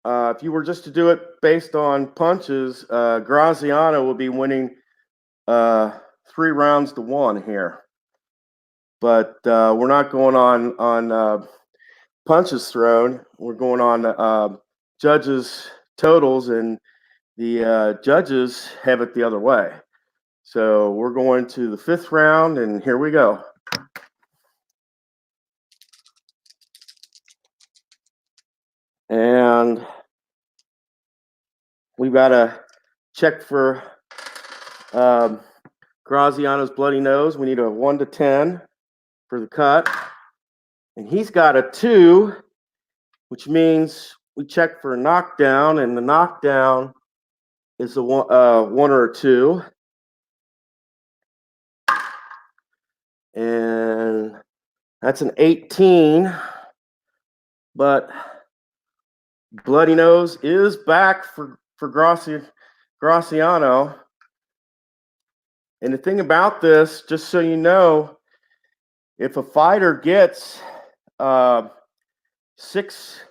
S1: if you were just to do it based on punches, Graziano will be winning 3 rounds to 1 here. But we're not going on punches thrown. We're going on judges' totals, and the judges have it the other way. So we're going to the 5th round, and here we go. And we've got to check for Graziano's bloody nose. We need a 1 to 10 for the cut. And he's got a 2, which means we check for a knockdown, and the knockdown is a 1 or a 2. And that's an 18. But bloody nose is back for Graziano. And the thing about this, just so you know, if a fighter gets 6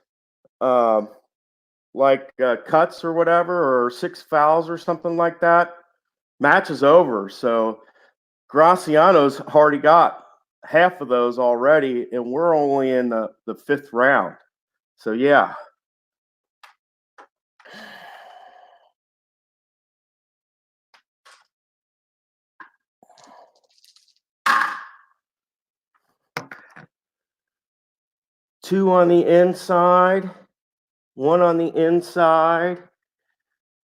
S1: cuts or whatever, or 6 fouls or something like that, match is over. So Graziano's already got half of those already, and we're only in the 5th round. So yeah. Two on the inside, 1 on the inside.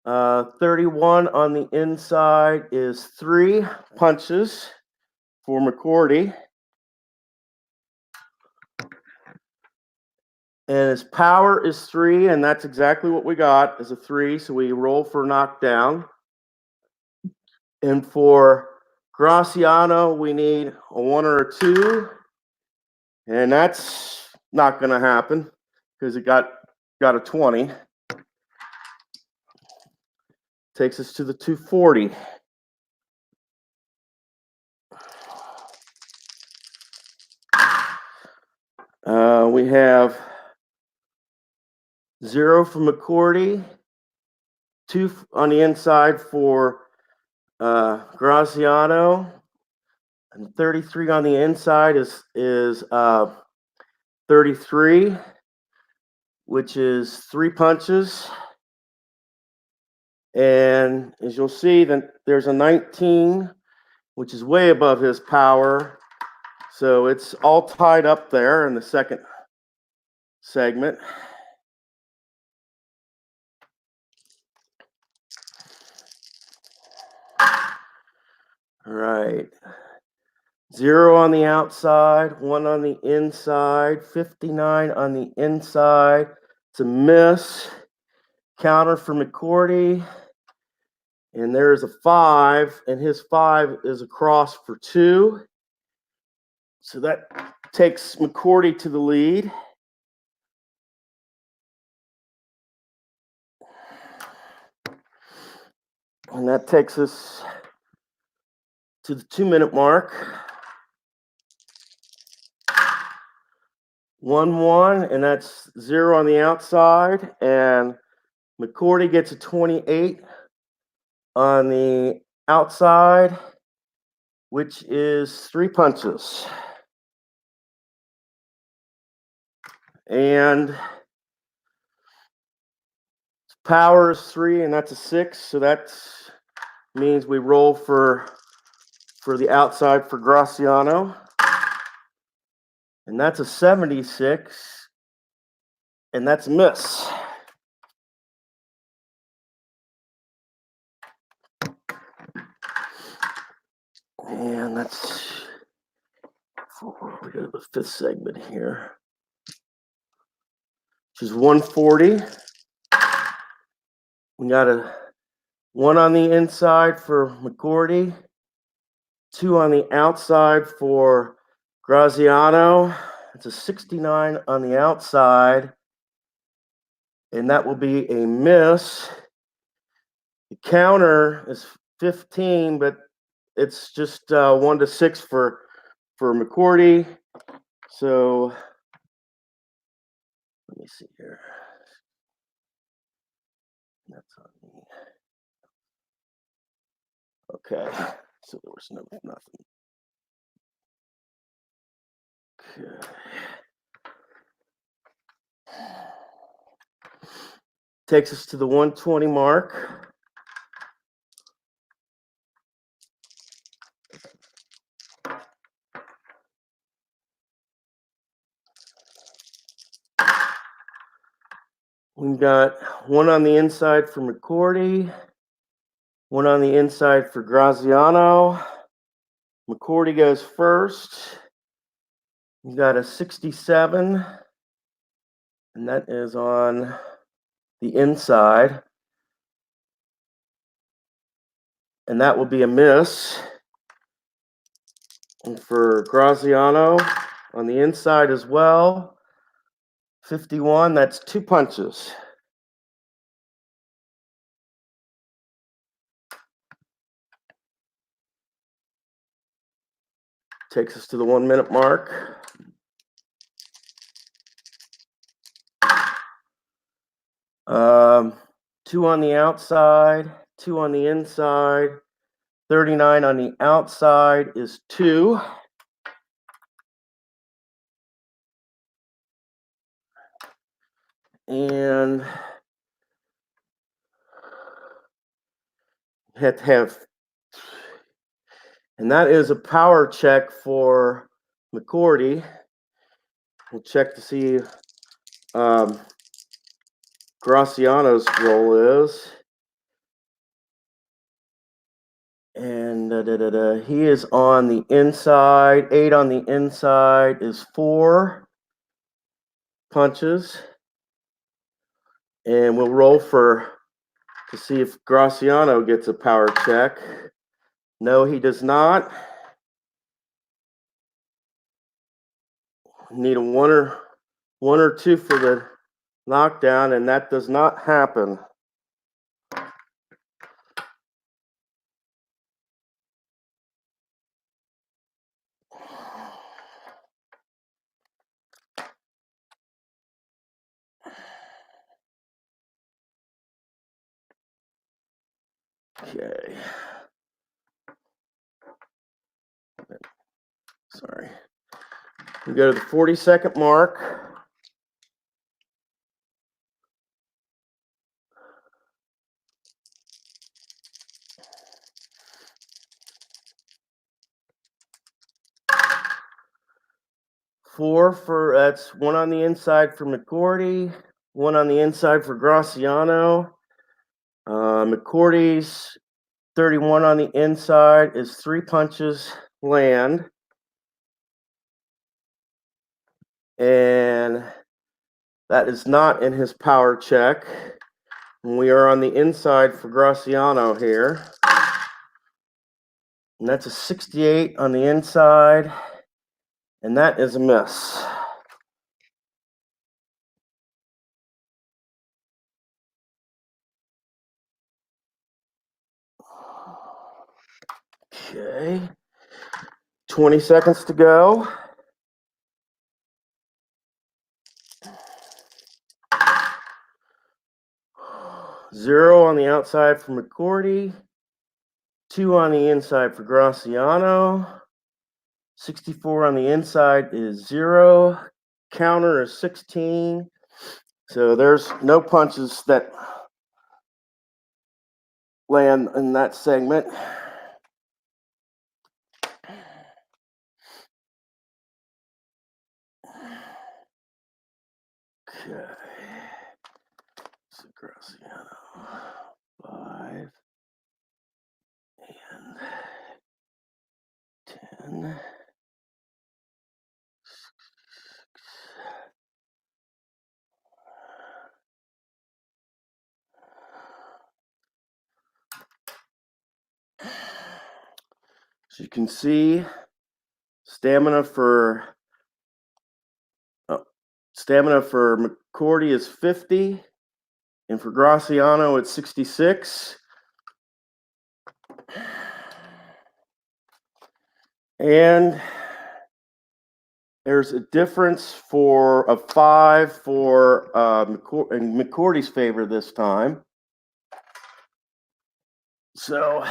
S1: 31 on the inside is 3 punches for McGoorty. And his power is 3, and that's exactly what we got, is a 3. So we roll for knockdown. And for Graziano, we need a 1 or a 2. And that's not going to happen because it got a 20. Takes us to the 240. We have 0 for McGoorty, 2 on the inside for Graziano, and 33 on the inside is 33, which is 3 punches. And as you'll see, then there's a 19, which is way above his power. So it's all tied up there in the second segment. All right. 0 on the outside, 1 on the inside, 59 on the inside. It's a miss. Counter for McGoorty. And there's a 5, and his 5 is across for 2. So that takes McGoorty to the lead. And that takes us to the 2-minute mark. 1-1, and that's 0 on the outside. And McGoorty gets a 28 on the outside, which is 3 punches. And power is 3, and that's a 6. So that means we roll for the outside for Graziano. And that's a 76, and that's a miss. And that's we go to the 5th segment here, which is 140. We got a 1 on the inside for McGoorty, 2 on the outside for Graziano. It's a 69 on the outside, and that will be a miss. The counter is 15, but it's just 1-6 for McGoorty. So let me see here. That's on me. Okay, so there was nothing. Okay. Takes us to the 120 mark. We've got 1 on the inside for McGoorty, 1 on the inside for Graziano. McGoorty goes first. We've got a 67, and that is on the inside. And that will be a miss. And for Graziano on the inside as well, 51, that's 2 punches. Takes us to the 1-minute mark. Um, 2 on the outside, 2 on the inside, 39 on the outside is 2. And have to have, and that is a power check for McGoorty. We'll check to see Graziano's roll is. And he is on the inside. 8 on the inside is 4 punches. And we'll roll to see if Graziano gets a power check. No, he does not. Need a 1 or 2 for the knockdown, and that does not happen. Okay. Sorry. We go to the 40-second mark. That's one on the inside for McGoorty, one on the inside for Graziano. McGoorty's 31 on the inside is 3 punches land. And that is not in his power check. And we are on the inside for Graziano here. And that's a 68 on the inside. And that is a miss. Okay. 20 seconds to go. Zero on the outside for McGoorty. 2 on the inside for Graziano. 64 on the inside is 0. Counter is 16. So there's no punches that land in that segment. Okay. So Graziano 5 and 10. So you can see stamina for McGoorty is 50, and for Graziano it's 66. And there's a difference for a 5 for in McGoorty's favor this time. So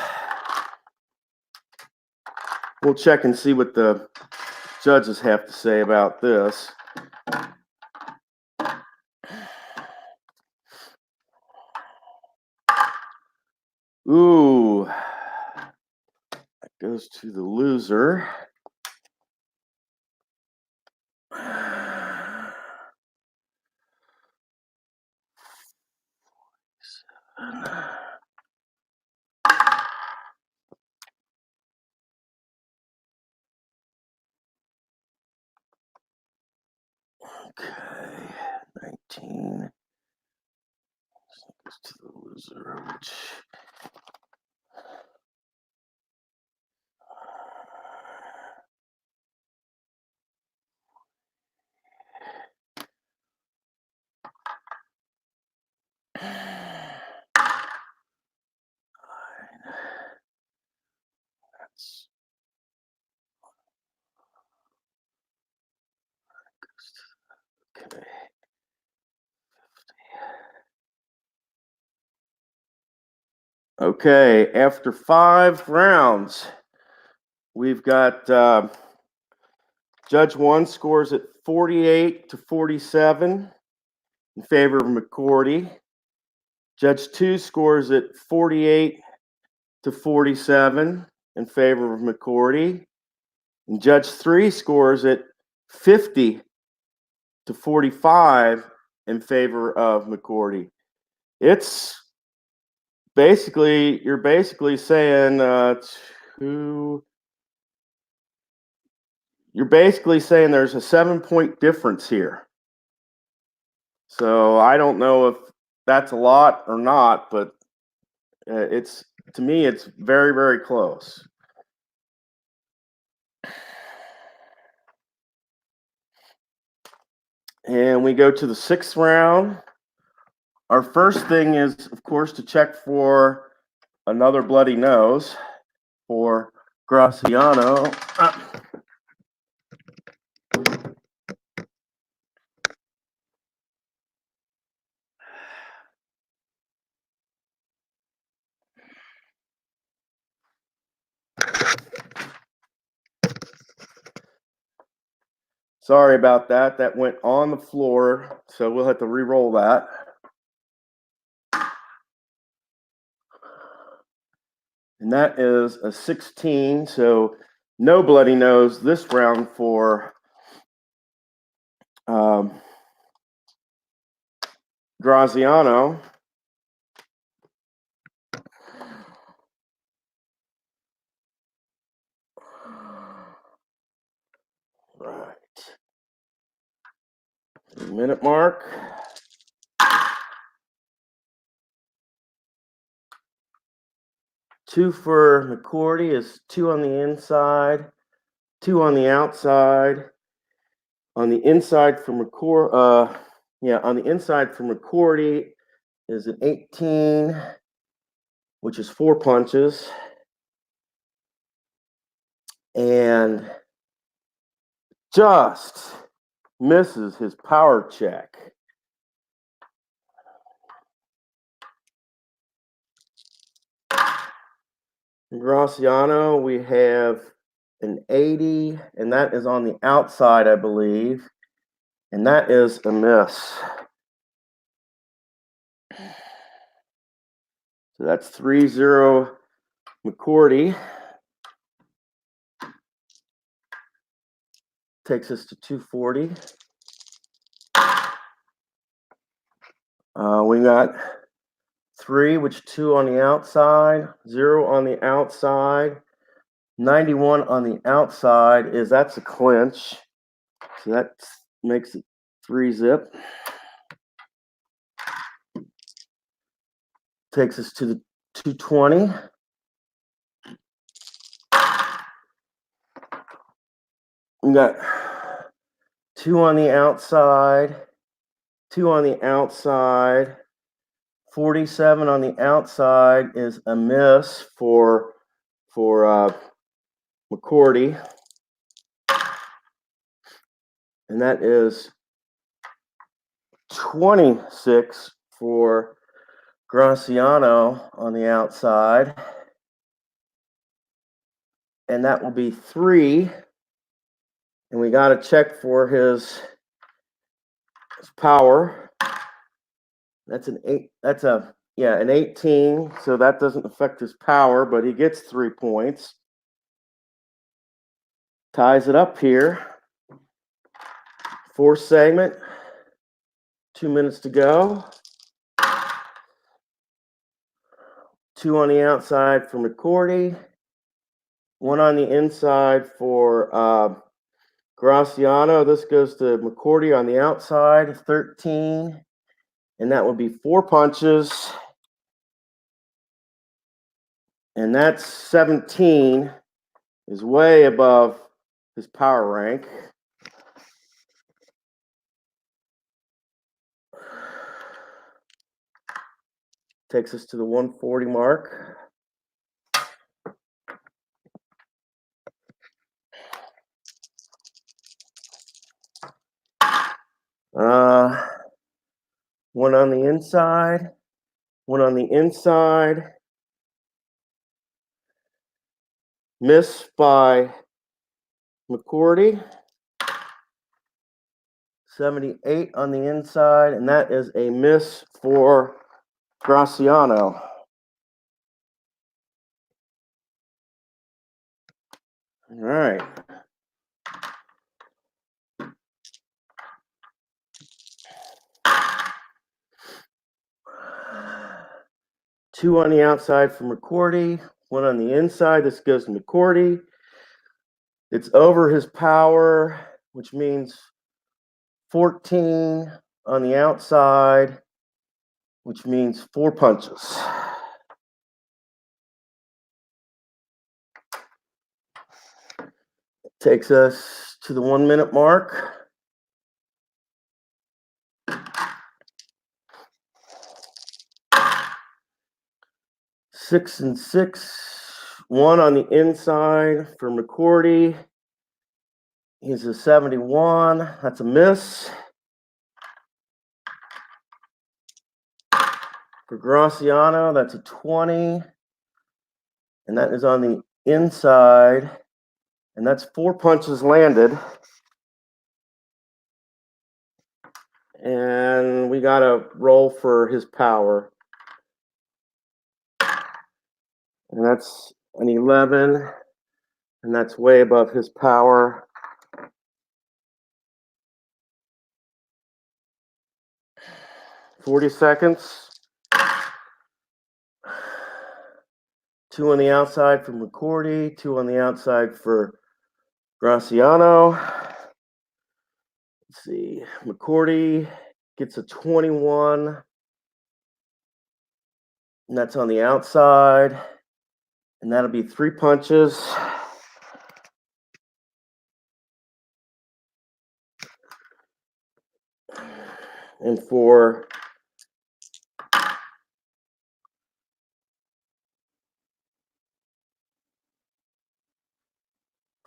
S1: we'll check and see what the judges have to say about this. Ooh, that goes to the loser. Okay, 19. So that goes to the loser, which that's okay. Okay, after 5 rounds, we've got Judge 1 scores at 48-47 in favor of McGoorty. Judge 2 scores at 48-47 in favor of McGoorty. And Judge 3 scores at 50-45 in favor of McGoorty. It's basically, you're basically saying you're basically saying there's a 7-point difference here. So I don't know if that's a lot or not, but it's, to me, it's very, very close. And we go to the 6th round. Our first thing is, of course, to check for another bloody nose for Graziano. Sorry about that. That went on the floor, so we'll have to re-roll that. And that is a 16, so no bloody nose this round for Graziano. Right. Minute mark. Two for McGoorty is 2 on the inside, 2 on the outside. On the inside for McGoorty, on the inside for McGoorty is an 18, which is 4 punches. And just misses his power check. Graziano, we have an 80, and that is on the outside, I believe. And that is a miss. So that's 3-0 McGoorty. Takes us to 240. We got 3, which 2 on the outside, 0 on the outside, 91 on the outside that's a clinch. So that makes it 3-zip. Takes us to the 220. We got 2 on the outside, 2 on the outside, 47 on the outside is a miss for McGoorty, and that is 26 for Graziano on the outside, and that will be 3. And we got to check for his power. That's an 8. That's an 18. So that doesn't affect his power, but he gets 3 points. Ties it up here. 4th segment. 2 minutes to go. 2 on the outside for McGoorty. 1 on the inside for Graziano. This goes to McGoorty on the outside, 13. And that would be 4 punches. And that's 17, is way above his power rank. Takes us to the 140 mark. One on the inside, 1 on the inside. Miss by McGoorty. 78 on the inside, and that is a miss for Graziano. All right. Two on the outside for McGoorty, 1 on the inside. This goes to McGoorty. It's over his power, which means 14 on the outside, which means 4 punches. Takes us to the 1 minute mark. Six and 6, 1 on the inside for McGoorty. He's a 71. That's a miss. For Graziano, that's a 20. And that is on the inside. And that's 4 punches landed. And we got to roll for his power. And that's an 11. And that's way above his power. 40 seconds. 2 on the outside for McGoorty, 2 on the outside for Graziano. Let's see, McGoorty gets a 21, and that's on the outside, and that'll be 3 punches. And for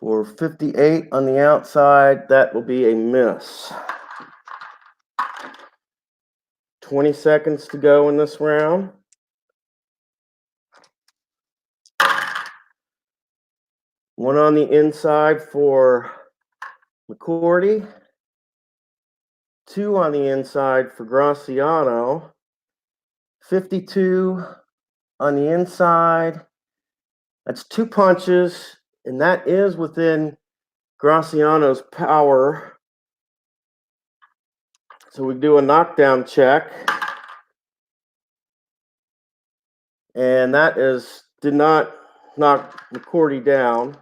S1: For 58 on the outside, that will be a miss. 20 seconds to go in this round. One on the inside for McGoorty. 2 on the inside for Graziano. 52 on the inside. That's 2 punches, and that is within Graziano's power. So we do a knockdown check. And that did not knock McGoorty down.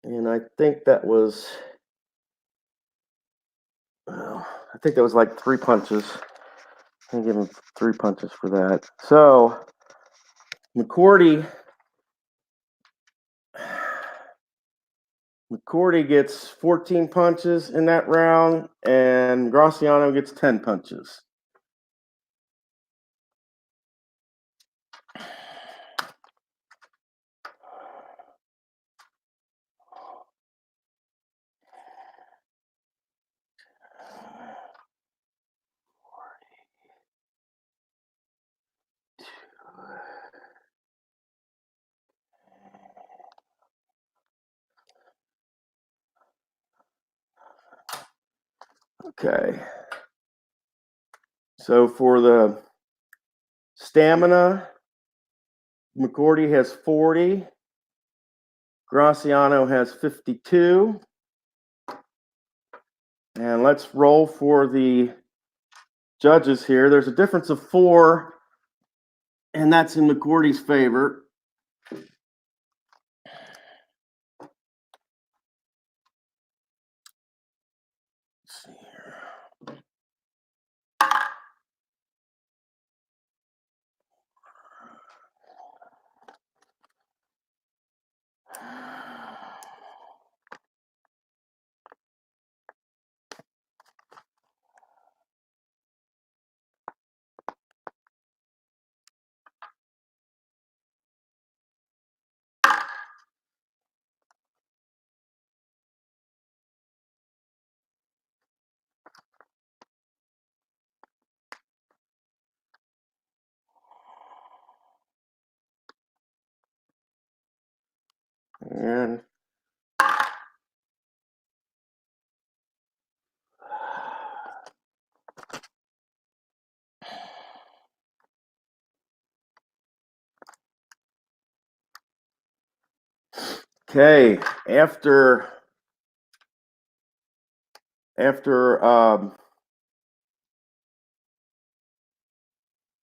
S1: And I think that was like 3 punches. I'm giving 3 punches for that. So McGoorty gets 14 punches in that round, and Graziano gets 10 punches. Okay. So for the stamina, McGoorty has 40. Graziano has 52. And let's roll for the judges here. There's a difference of 4, and that's in McGoorty's favor. Let's see here. And okay, after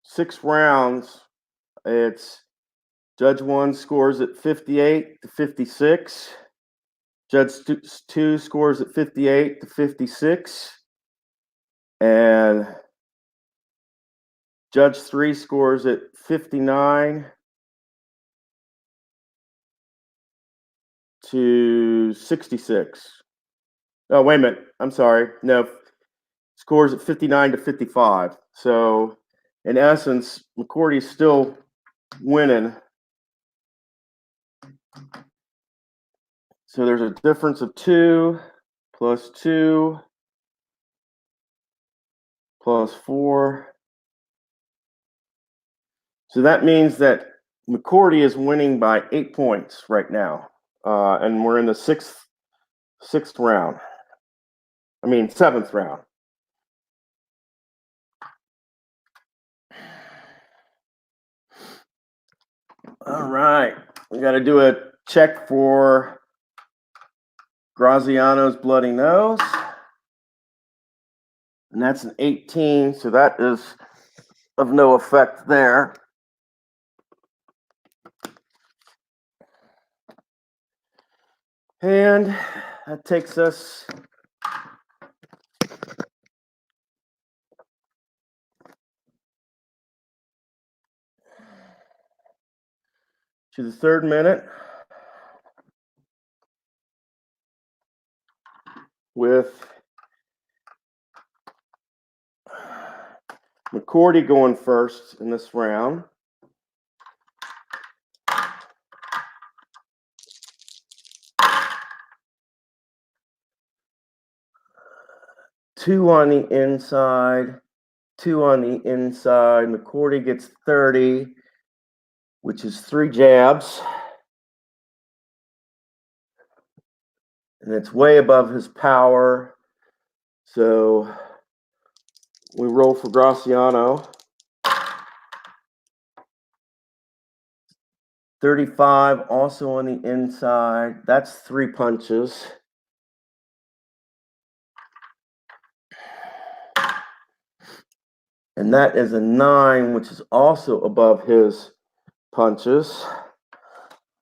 S1: 6 rounds, it's Judge 1 scores at 58 to 56. Judge 2 scores at 58 to 56. And Judge 3 scores at 59 to 66. Oh, wait a minute. I'm sorry. No, scores at 59 to 55. So, in essence, McGoorty's still winning. So there's a difference of 2 plus 2 plus 4. So that means that McGoorty is winning by 8 points right now. And we're in the sixth round. I mean, 7th round. All right. We got to do a check for Graziano's bloody nose. And that's an 18, so that is of no effect there. And that takes us to the 3rd minute with McGoorty going first in this round. Two on the inside, 2 on the inside. McGoorty gets 30, which is 3 jabs. And it's way above his power. So we roll for Graziano. 35, also on the inside. That's 3 punches. And that is a 9, which is also above his punches.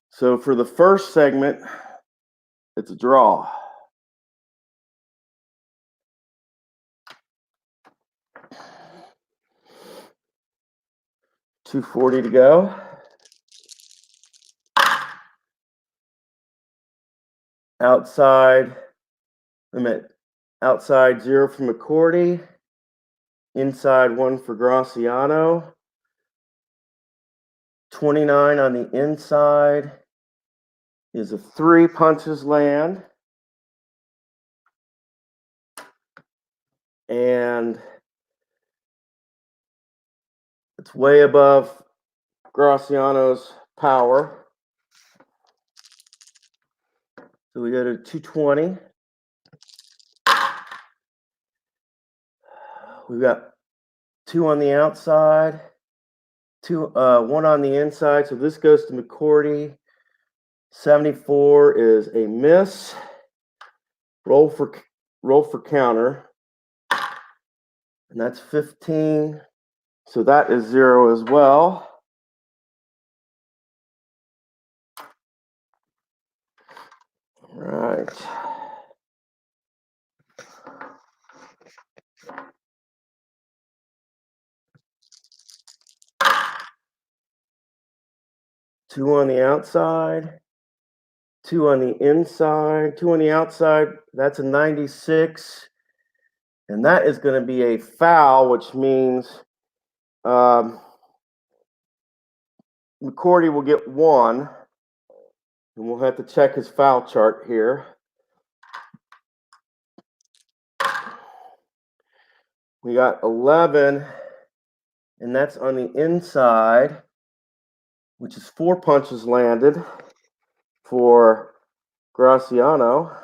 S1: So for the first segment, it's a draw. $2.40 to go. Outside 0 for McGoorty. Inside 1 for Graziano. 29 on the inside is a 3 punches land. And it's way above Graziano's power. So we go to 220. We've got 2 on the outside, 1 on the inside. So this goes to McGoorty. 74 is a miss. Roll for counter. And that's 15. So that is 0 as well. All right. Two on the outside, 2 on the inside, 2 on the outside. That's a 96. And that is going to be a foul, which means McGoorty will get 1. And we'll have to check his foul chart here. We got 11, and that's on the inside, which is 4 punches landed for Graziano.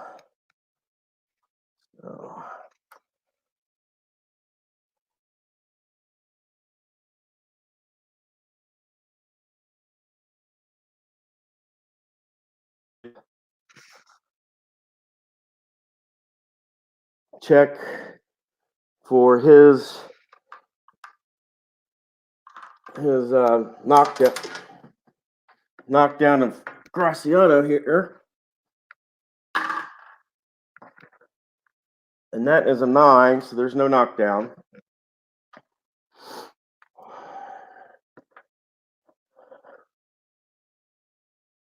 S1: Check for his knockdown of Graziano here. And that is a 9, so there's no knockdown.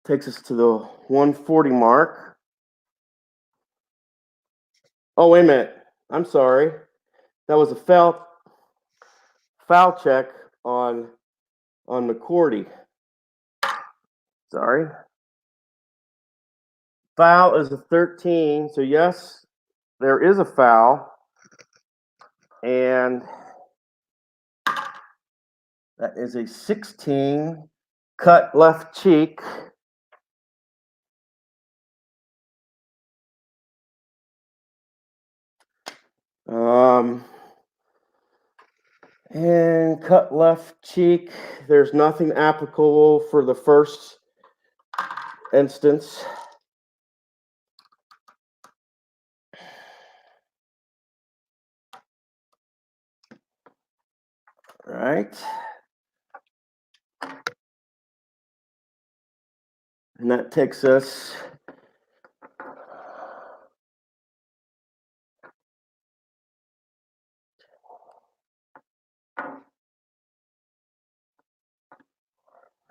S1: Takes us to the 140 mark. Oh, wait a minute. I'm sorry. That was a foul check on McGoorty. Sorry. Foul is a 13. So yes, there is a foul. And that is a 16. Cut left cheek. And cut left cheek. There's nothing applicable for the first instance. All right. And that takes us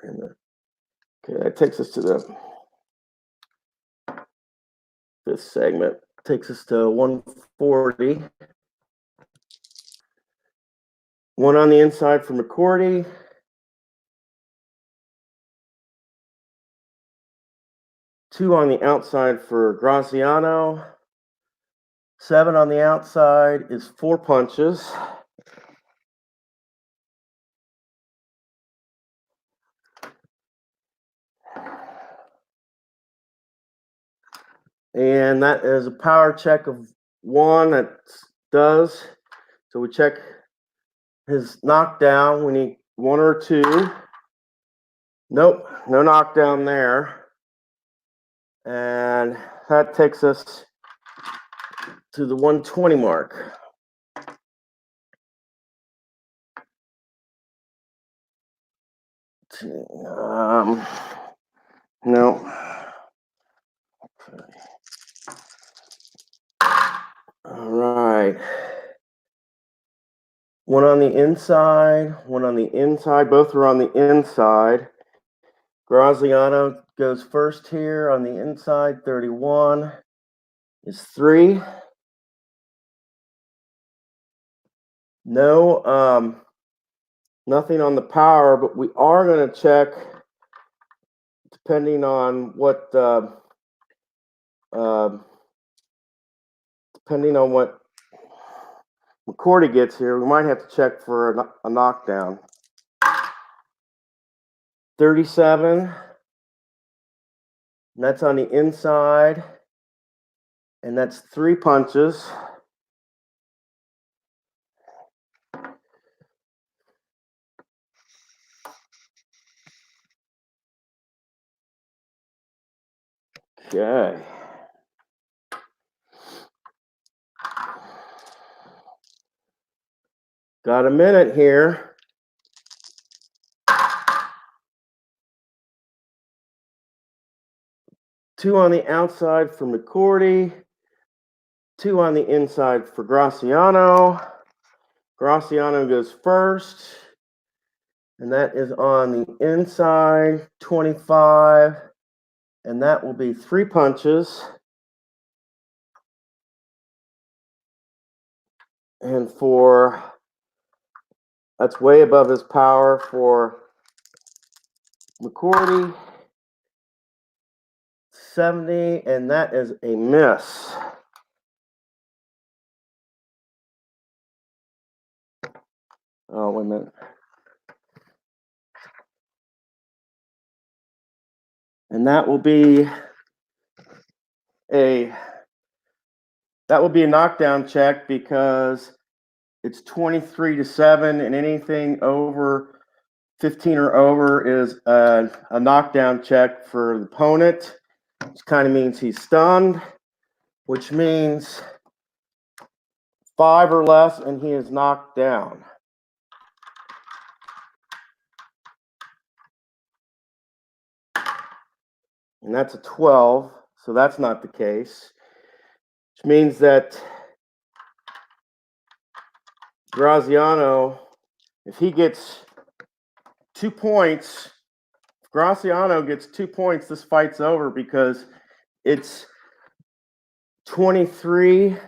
S1: okay, that takes us to the fifth segment. Takes us to 140. One on the inside for McGoorty. Two on the outside for Graziano. 7 on the outside is 4 punches. And that is a power check of 1 that does. So we check his knockdown. We need 1 or 2. Nope, no knockdown there. And that takes us to the 120 mark. No. Okay. All right. 1 on the inside, 1 on the inside. Both are on the inside. Graziano goes first here on the inside. 31 is 3. No, nothing on the power, but we are going to check depending on what McGoorty gets here. We might have to check for a knockdown. 37. And that's on the inside. And that's 3 punches. Okay. Got a minute here. Two on the outside for McGoorty. 2 on the inside for Graziano. Graziano goes first. And that is on the inside, 25. And that will be 3 punches. And that's way above his power for McGoorty. 70, and that is a miss. Oh, wait a minute. And that will be a knockdown check because it's 23-7, and anything over 15 or over is a knockdown check for the opponent, which kind of means he's stunned, which means 5 or less and he is knocked down. And that's a 12, so that's not the case, which means that Graziano, if he gets 2 points, if Graziano gets 2 points, this fight's over because it's 23-7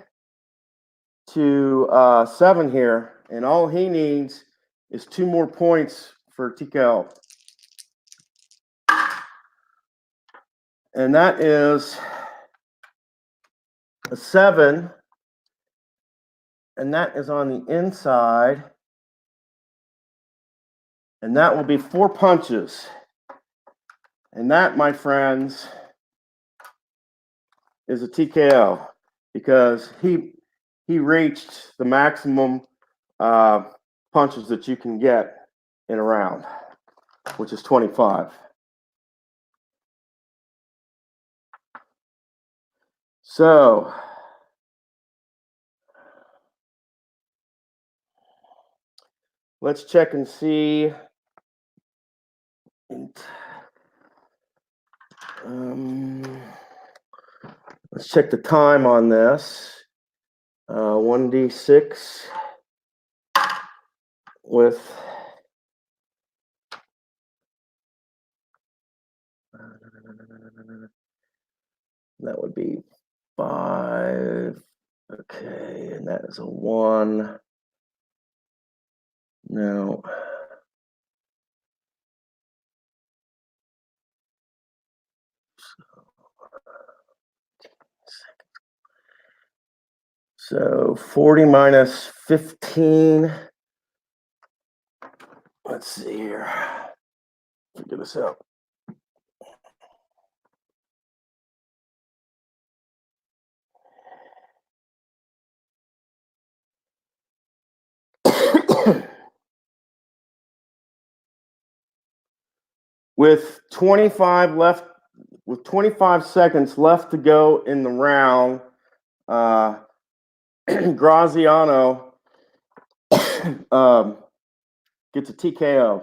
S1: here, and all he needs is 2 more points for TKO. And that is a 7, and that is on the inside, and that will be 4 punches. And that, my friends, is a TKO because he reached the maximum punches that you can get in a round, which is 25. So let's check and see. Let's check the time on this. 1d6 with that would be 5. Okay, and that is a 1. Now, so 40 minus 15. Let's see here. Figure this out. With 25 seconds left to go in the round, Graziano gets a TKO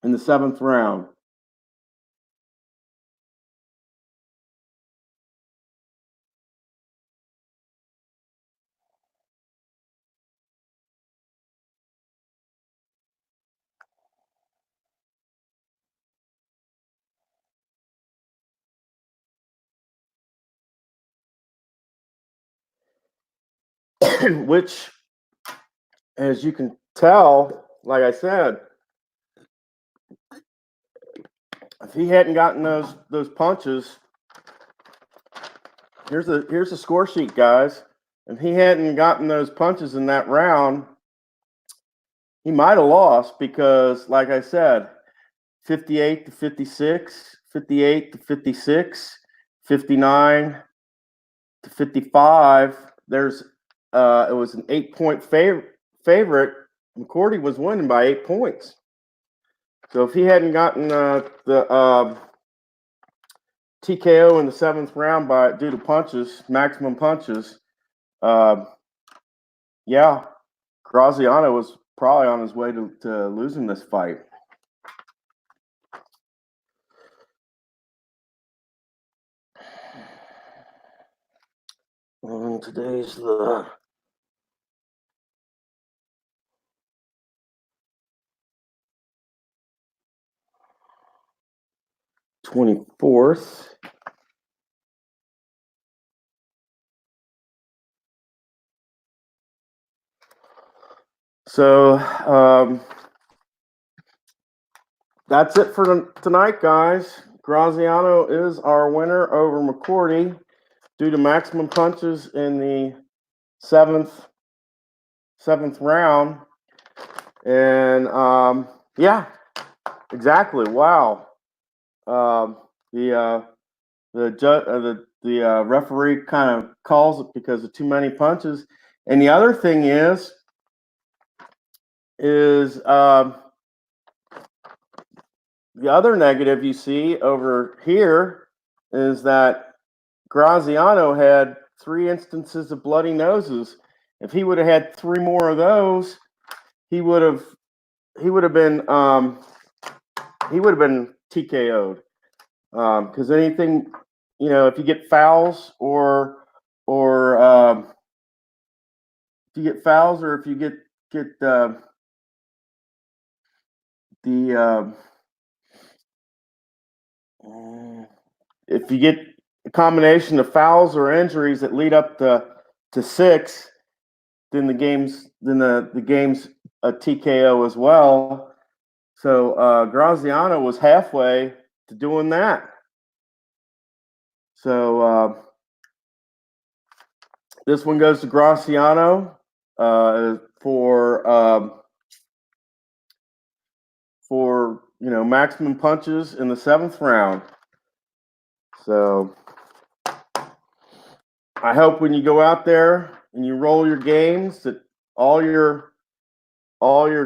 S1: in the 7th round. Which, as you can tell, like I said, if he hadn't gotten those punches, here's a score sheet, guys. If he hadn't gotten those punches in that round, he might have lost because, like I said, 58 to 56, 58 to 56, 59 to 55. There's it was an 8-point favorite. McGoorty was winning by 8 points. So if he hadn't gotten the TKO in the 7th round due to punches, maximum punches, yeah, Graziano was probably on his way to losing this fight. And today's the 24th. So that's it for tonight, guys. Graziano is our winner over McGoorty due to maximum punches in the seventh round. And yeah, exactly. Wow. The referee kind of calls it because of too many punches. And the other thing is the other negative you see over here is that Graziano had 3 instances of bloody noses. If he would have had 3 more of those, he would have been TKO'd. Because anything, if you get fouls or if you get if you get a combination of fouls or injuries that lead up to 6, then the game's a TKO as well. So Graziano was halfway to doing that. So this one goes to Graziano for maximum punches in the 7th round. So I hope when you go out there and you roll your games that all your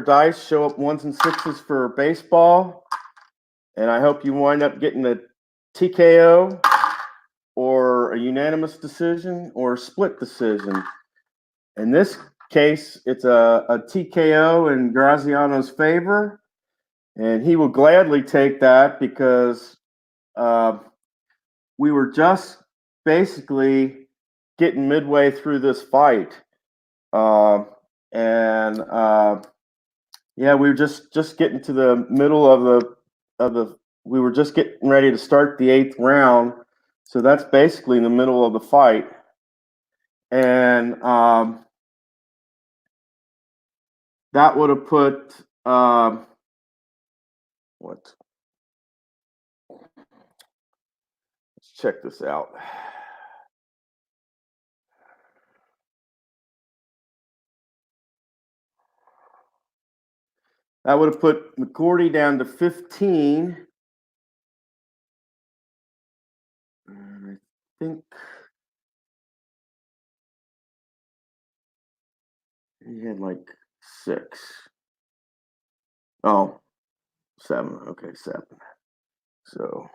S1: dice show up 1s and 6s for baseball, and I hope you wind up getting a TKO or a unanimous decision or a split decision. In this case it's a TKO in Graziano's favor, and he will gladly take that because we were just basically getting midway through this fight, and yeah, we were just getting to the middle of the. We were just getting ready to start the 8th round, so that's basically in the middle of the fight, and that would have put what? Let's check this out. That would have put McGoorty down to 15. And I think he had like 6. Oh, 7. Okay, 7. So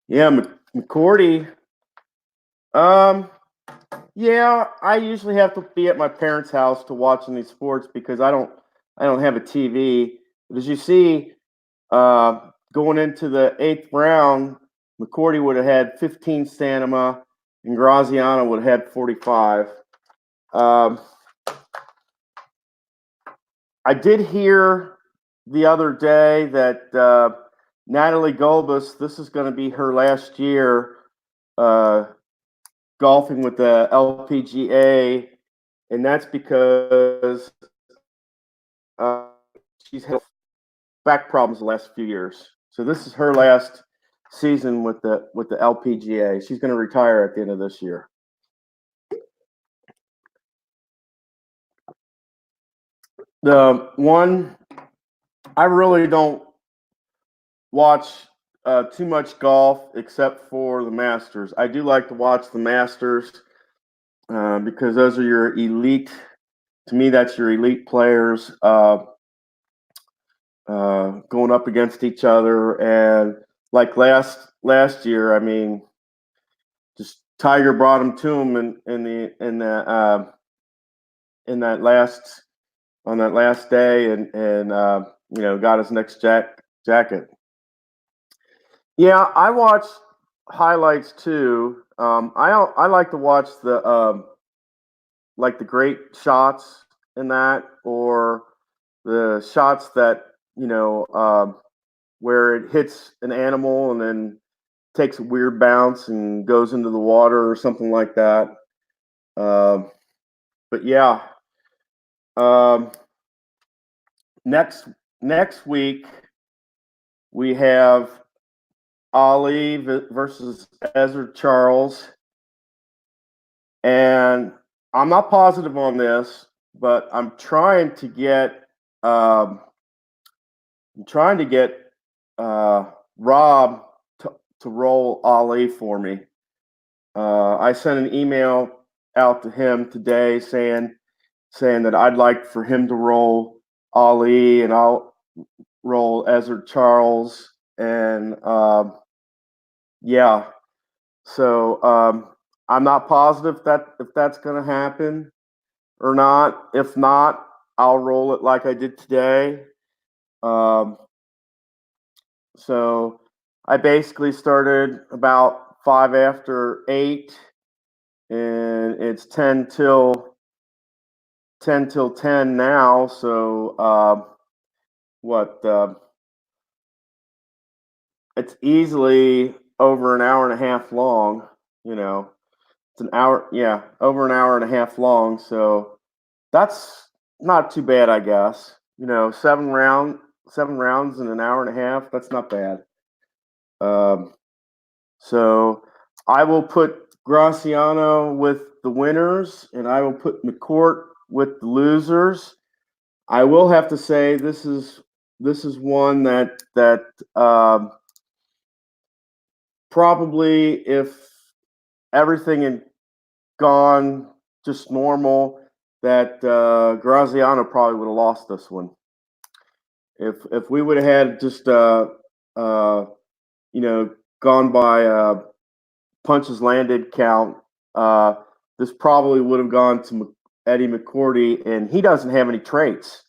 S1: yeah, McGoorty. Yeah, I usually have to be at my parents' house to watching these sports because I don't have a TV. But as you see, going into the 8th round, McGoorty would have had 15 stamina, and Graziano would have had 45. Um, I did hear the other day that Natalie Golbus, this is going to be her last year golfing with the LPGA, and that's because uh, she's had back problems the last few years. So this is her last season with the LPGA. She's going to retire at the end of this year. The one I really don't watch too much golf except for the Masters. I do like to watch the Masters because those are your elite. To me, that's your elite players going up against each other. And like last year, I mean, just Tiger brought him to him in that last on that last day, and got his next jacket. Yeah, I watch highlights too. I like to watch the great shots in that, or the shots that where it hits an animal and then takes a weird bounce and goes into the water or something like that. But yeah, um, next week we have Ali versus Ezra Charles, and I'm not positive on this, but I'm trying to get Rob to roll Ali for me. I sent an email out to him today saying that I'd like for him to roll Ali and I'll roll Ezra Charles, and yeah. So I'm not positive if that's going to happen or not. If not, I'll roll it like I did today. So I basically started about 5 after 8, and it's 10 till 10 now. So it's easily over an hour and a half long. It's an hour, yeah, over an hour and a half long. So that's not too bad, I guess. 7 rounds in an hour and a half. That's not bad. So I will put Graziano with the winners, and I will put McCourt with the losers. I will have to say this is one that probably, if everything had gone just normal, that Graziano probably would have lost this one. If we would have had just gone by punches landed count, this probably would have gone to Eddie McGoorty, and he doesn't have any traits.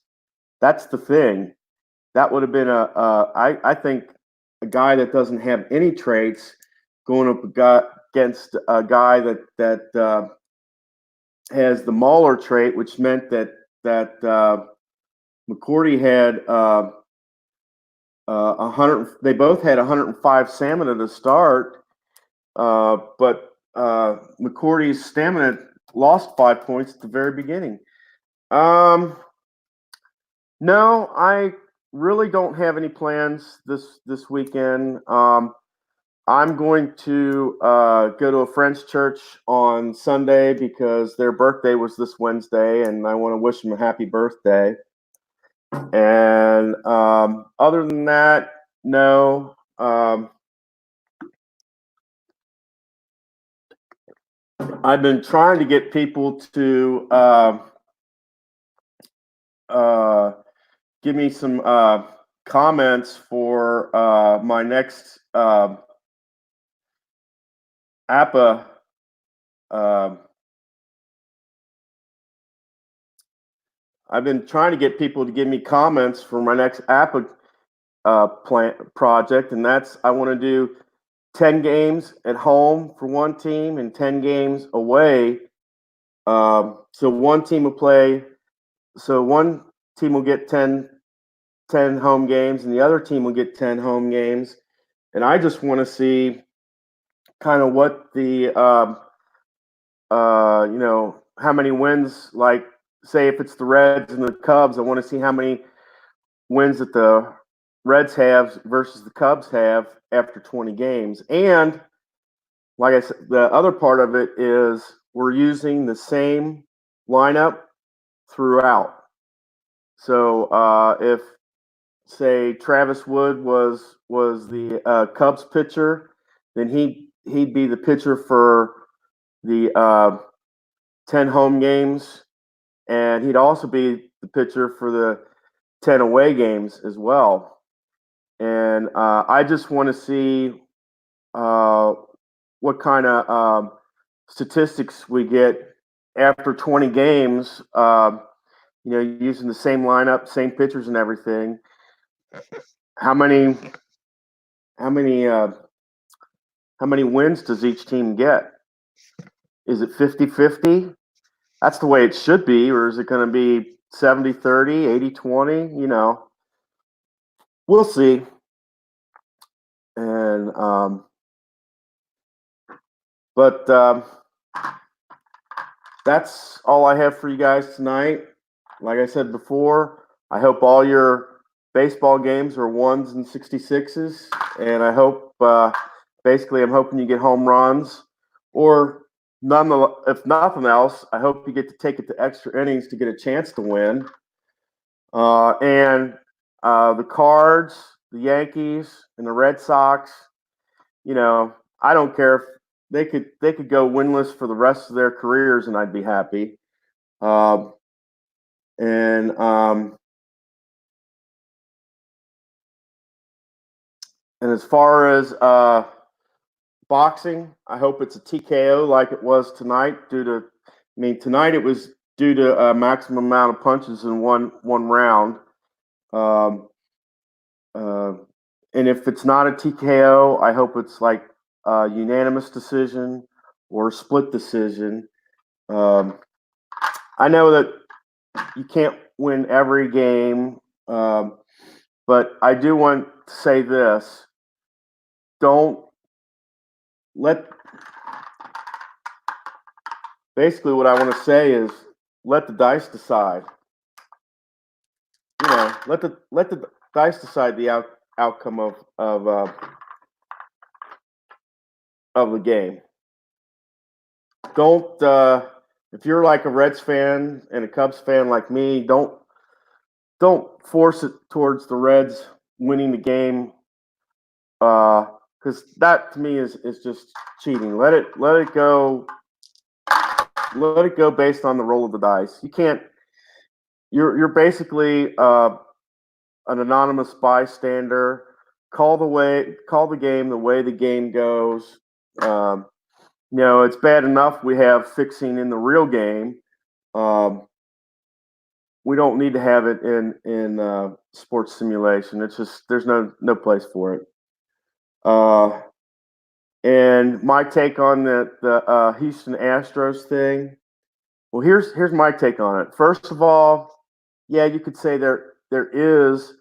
S1: That's the thing. That would have been I think a guy that doesn't have any traits going up against a guy that has the Mauler trait, which meant that McGoorty had 100. They both had 105 stamina to start, but McGoorty's stamina lost 5 points at the very beginning. No, I really don't have any plans this weekend. I'm going to go to a friend's church on Sunday because their birthday was this Wednesday, and I want to wish them a happy birthday. And other than that, no. I've been trying to get people to give me some comments for my next APA. I've been trying to get people to give me comments for my next APA project, and that's I want to do 10 games at home for one team and 10 games away. So one team will play. So one team will get 10 home games, and the other team will get 10 home games. And I just want to see kind of what the how many wins, like say if it's the Reds and the Cubs, I want to see how many wins that the Reds have versus the Cubs have after 20 games. And like I said, the other part of it is we're using the same lineup throughout. So if say Travis Wood was the Cubs pitcher, then he'd be the pitcher for the 10 home games, and he'd also be the pitcher for the 10 away games as well. And I just want to see what kind of statistics we get after 20 games, using the same lineup, same pitchers and everything. How many wins does each team get? Is it 50-50? That's the way it should be, or is it going to be 70-30, 80-20? We'll see. And that's all I have for you guys tonight. Like I said before, I hope all your baseball games are 1s and 66s, and I hope basically I'm hoping you get home runs, or if nothing else, I hope you get to take it to extra innings to get a chance to win. And the Cards, the Yankees, and the Red Sox, I don't care if they could go winless for the rest of their careers, and I'd be happy. And as far as boxing, I hope it's a TKO like it was tonight. Tonight it was due to a maximum amount of punches in one round. And if it's not a TKO, I hope it's like a unanimous decision or a split decision. I know that you can't win every game, but I do want to say this. Basically what I want to say is let the dice decide. Let the dice decide the outcome of the game. Don't if you're like a Reds fan and a Cubs fan like me, don't force it towards the Reds winning the game, because that to me is just cheating. Let it go. Let it go based on the roll of the dice. You can't. You're basically an anonymous bystander call the game the way the game goes. It's bad enough we have fixing in the real game. Um, we don't need to have it in sports simulation. It's just there's no place for it. And my take on the Houston Astros thing. Well, here's my take on it. First of all, yeah, you could say there is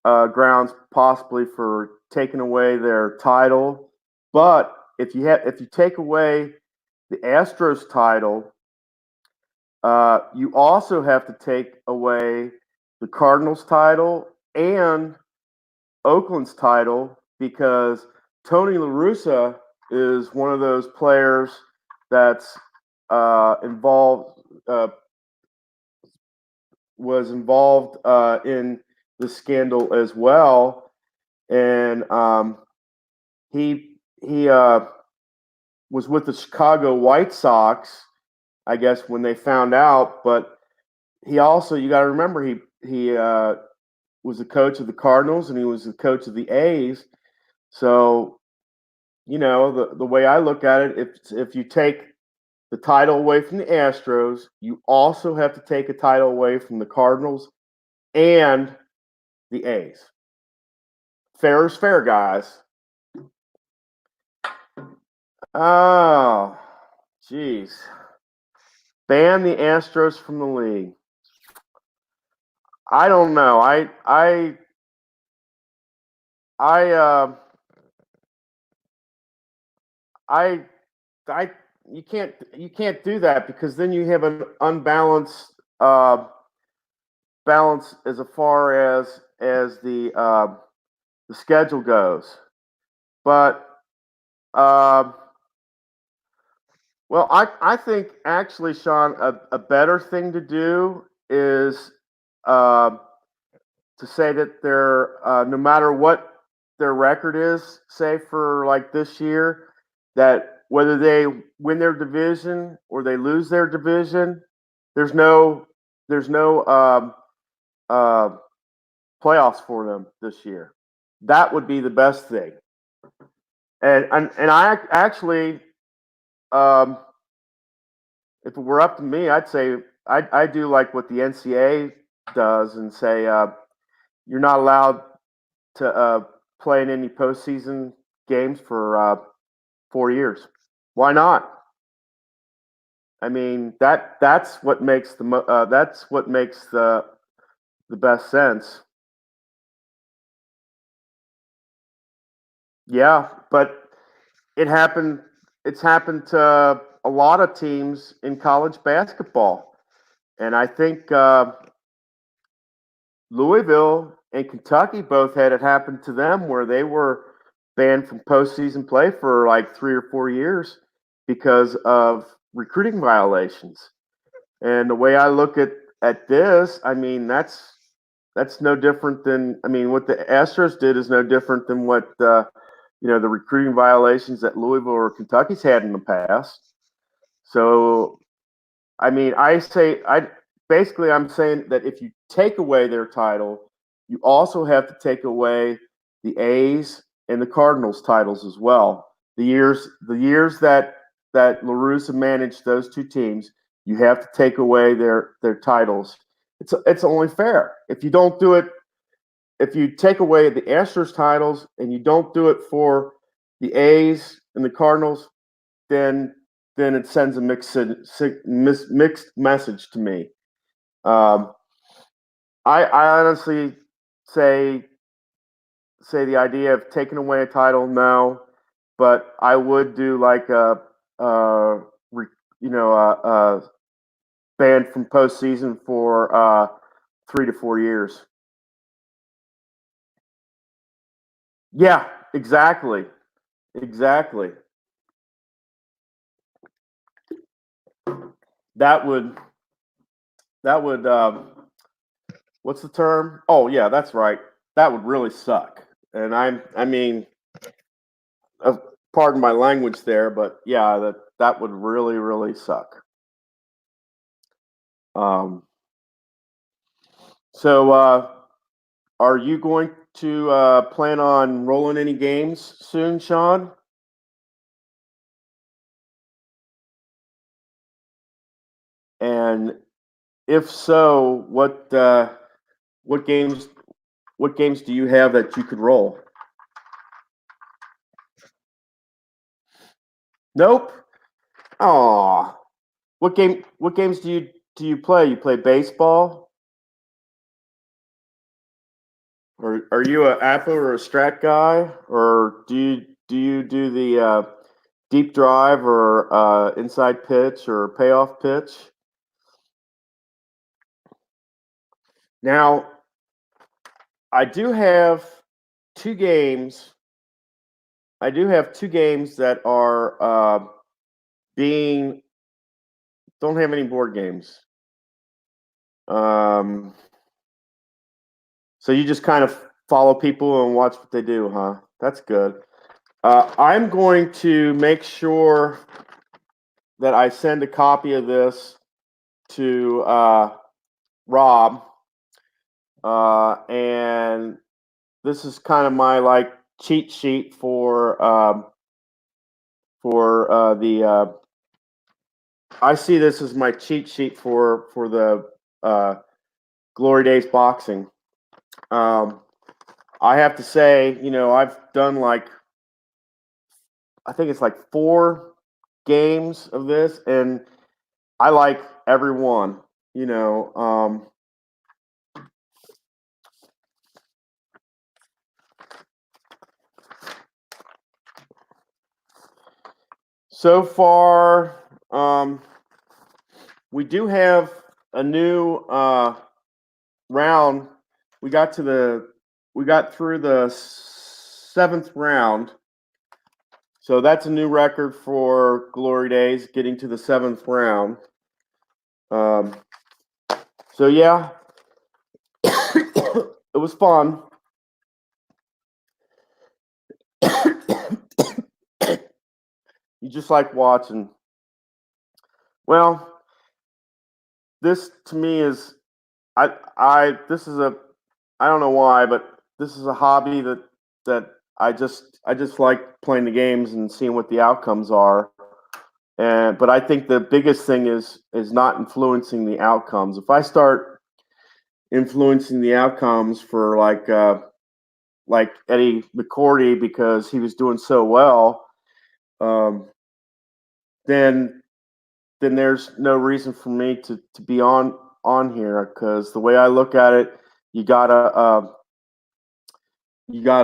S1: grounds possibly for taking away their title, but if you take away the Astros title, you also have to take away the Cardinals title and Oakland's title because Tony La Russa is one of those players that's involved was involved in the scandal as well, and he was with the Chicago White Sox, I guess, when they found out. But he also, you got to remember, he was the coach of the Cardinals and he was the coach of the A's. So, the way I look at it, if you take the title away from the Astros, you also have to take a title away from the Cardinals and the A's. Fair is fair, guys. Oh, jeez. Ban the Astros from the league. I don't know. I I I you can't do that because then you have an unbalanced balance as far as the schedule goes. But well, I think actually, Sean, a better thing to do is uh, to say that they're no matter what their record is, say for like this year, that whether they win their division or they lose their division, there's no uh, playoffs for them this year. That would be the best thing. And I actually, um, if it were up to me, I'd say I do like what the NCAA does and say you're not allowed to play in any postseason games for 4 years. Why not? I mean that's what makes the best sense. Yeah, but it happened. It's happened to a lot of teams in college basketball, and I think Louisville and Kentucky both had it happen to them where they were banned from postseason play for like 3 or 4 years because of recruiting violations. And the way I look at this, I mean that's no different than I mean what the Astros did is no different than what the recruiting violations that Louisville or Kentucky's had in the past. So I mean, I'm saying that if you take away their title, you also have to take away the A's and the Cardinals titles as well. The years that LaRussa managed those two teams, you have to take away their titles. It's only fair. If you don't do it, if you take away the Astros titles and you don't do it for the A's and the Cardinals, then it sends a mixed message to me. Um, I honestly say the idea of taking away a title, no, but I would do like a ban from postseason for 3 to 4 years. Yeah, exactly. That would what's the term? Oh yeah, that's right. That would really suck. And I mean, uh, pardon my language there, but yeah, that would really suck. Um, so, are you going to plan on rolling any games soon, Sean? And if so, what games do you have that you could roll? Nope. Aw. What games do you play? You play baseball? Or are you a Apple or a Strat guy? Or do you do the deep drive or inside pitch or payoff pitch? Now, I do have two games. I do have two games that are being don't have any board games. Um, so you just kind of follow people and watch what they do, huh? That's good. I'm going to make sure that I send a copy of this to Rob, and this is kind of my like cheat sheet for the. I see this as my cheat sheet for the Glory Days boxing. I have to say, I've done like I think it's like 4 games of this, and I like every one. So far, we do have a new round. We got through the 7th round. So that's a new record for Glory Days, getting to the 7th round. So yeah, it was fun. You just like watching. Well, this to me is this is a I don't know why, but this is a hobby that I just like playing the games and seeing what the outcomes are. But I think the biggest thing is not influencing the outcomes. If I start influencing the outcomes for like Eddie McGoorty because he was doing so well, then there's no reason for me to be on here, because the way I look at it, you gotta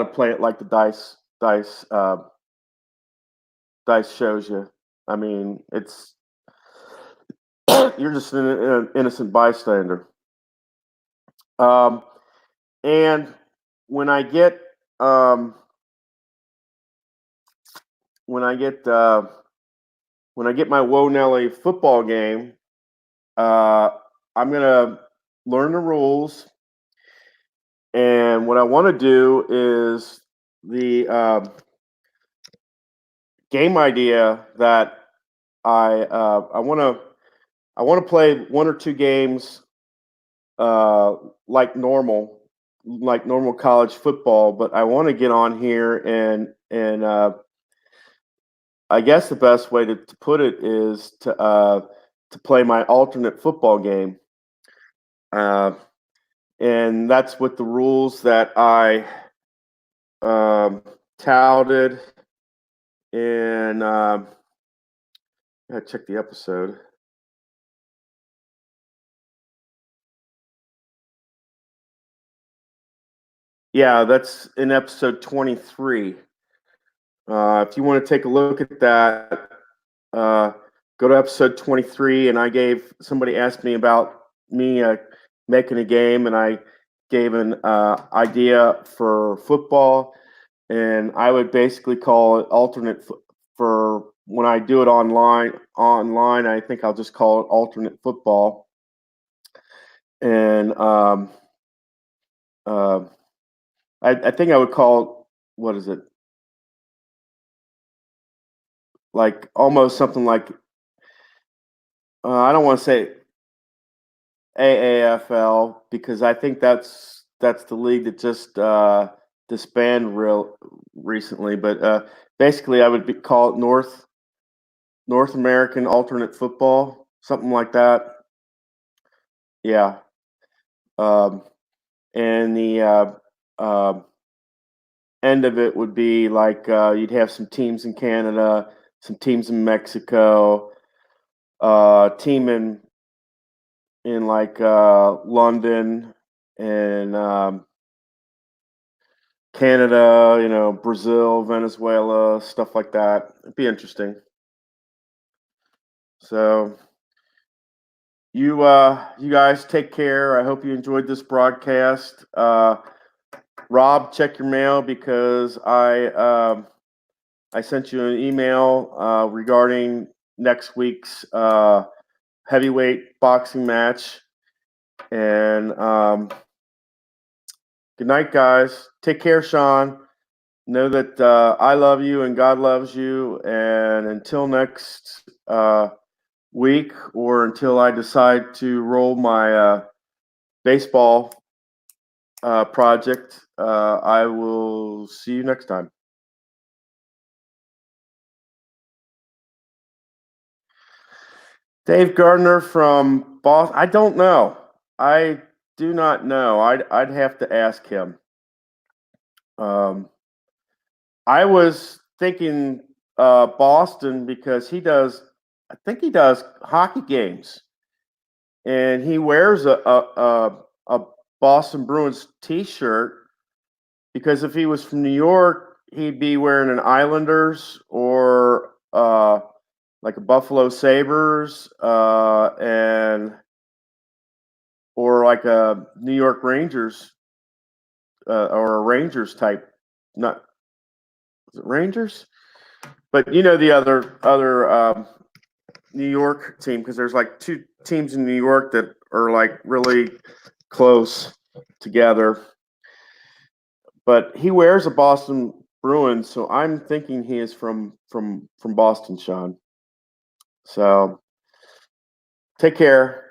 S1: play it like the dice shows you. I mean, it's you're just an innocent bystander. And when I get when I get when I get my Whoa Nelly football game, I'm gonna learn the rules, and what I want to do is the game idea that I want to play 1 or 2 games uh, like normal college football, but I want to get on here and I guess the best way to put it is to play my alternate football game, uh, and that's with the rules that I touted in. I check the episode. Yeah, that's in episode 23. If you want to take a look at that, go to episode 23. And somebody asked me about me making a game, and I gave an idea for football, and I would basically call it alternate for when I do it online. I think I'll just call it alternate football. And uh, I think I would call it, what is it? Like almost something like I don't want to say AAFL, because I think that's that's the league that just disbanded real recently. But basically, I would call it North American alternate football, something like that. Yeah. Um, and the end of it would be like you'd have some teams in Canada, some teams in Mexico, team in like London and Canada, Brazil, Venezuela, stuff like that. It'd be interesting. So you guys take care. I hope you enjoyed this broadcast. Rob, check your mail because I sent you an email regarding next week's heavyweight boxing match. And good night, guys. Take care, Sean. Know that I love you and God loves you. And until next week, or until I decide to roll my baseball project, I will see you next time. Dave Gardner from Boston. I don't know. I do not know. I'd have to ask him. I was thinking Boston because he does. I think he does hockey games, and he wears a Boston Bruins T-shirt. Because if he was from New York, he'd be wearing an Islanders or like a Buffalo Sabres and or like a New York Rangers or a Rangers type. Not is it Rangers, but the other New York team, because there's like two teams in New York that are like really close together. But he wears a Boston Bruins, so I'm thinking he is from Boston, Sean. So take care.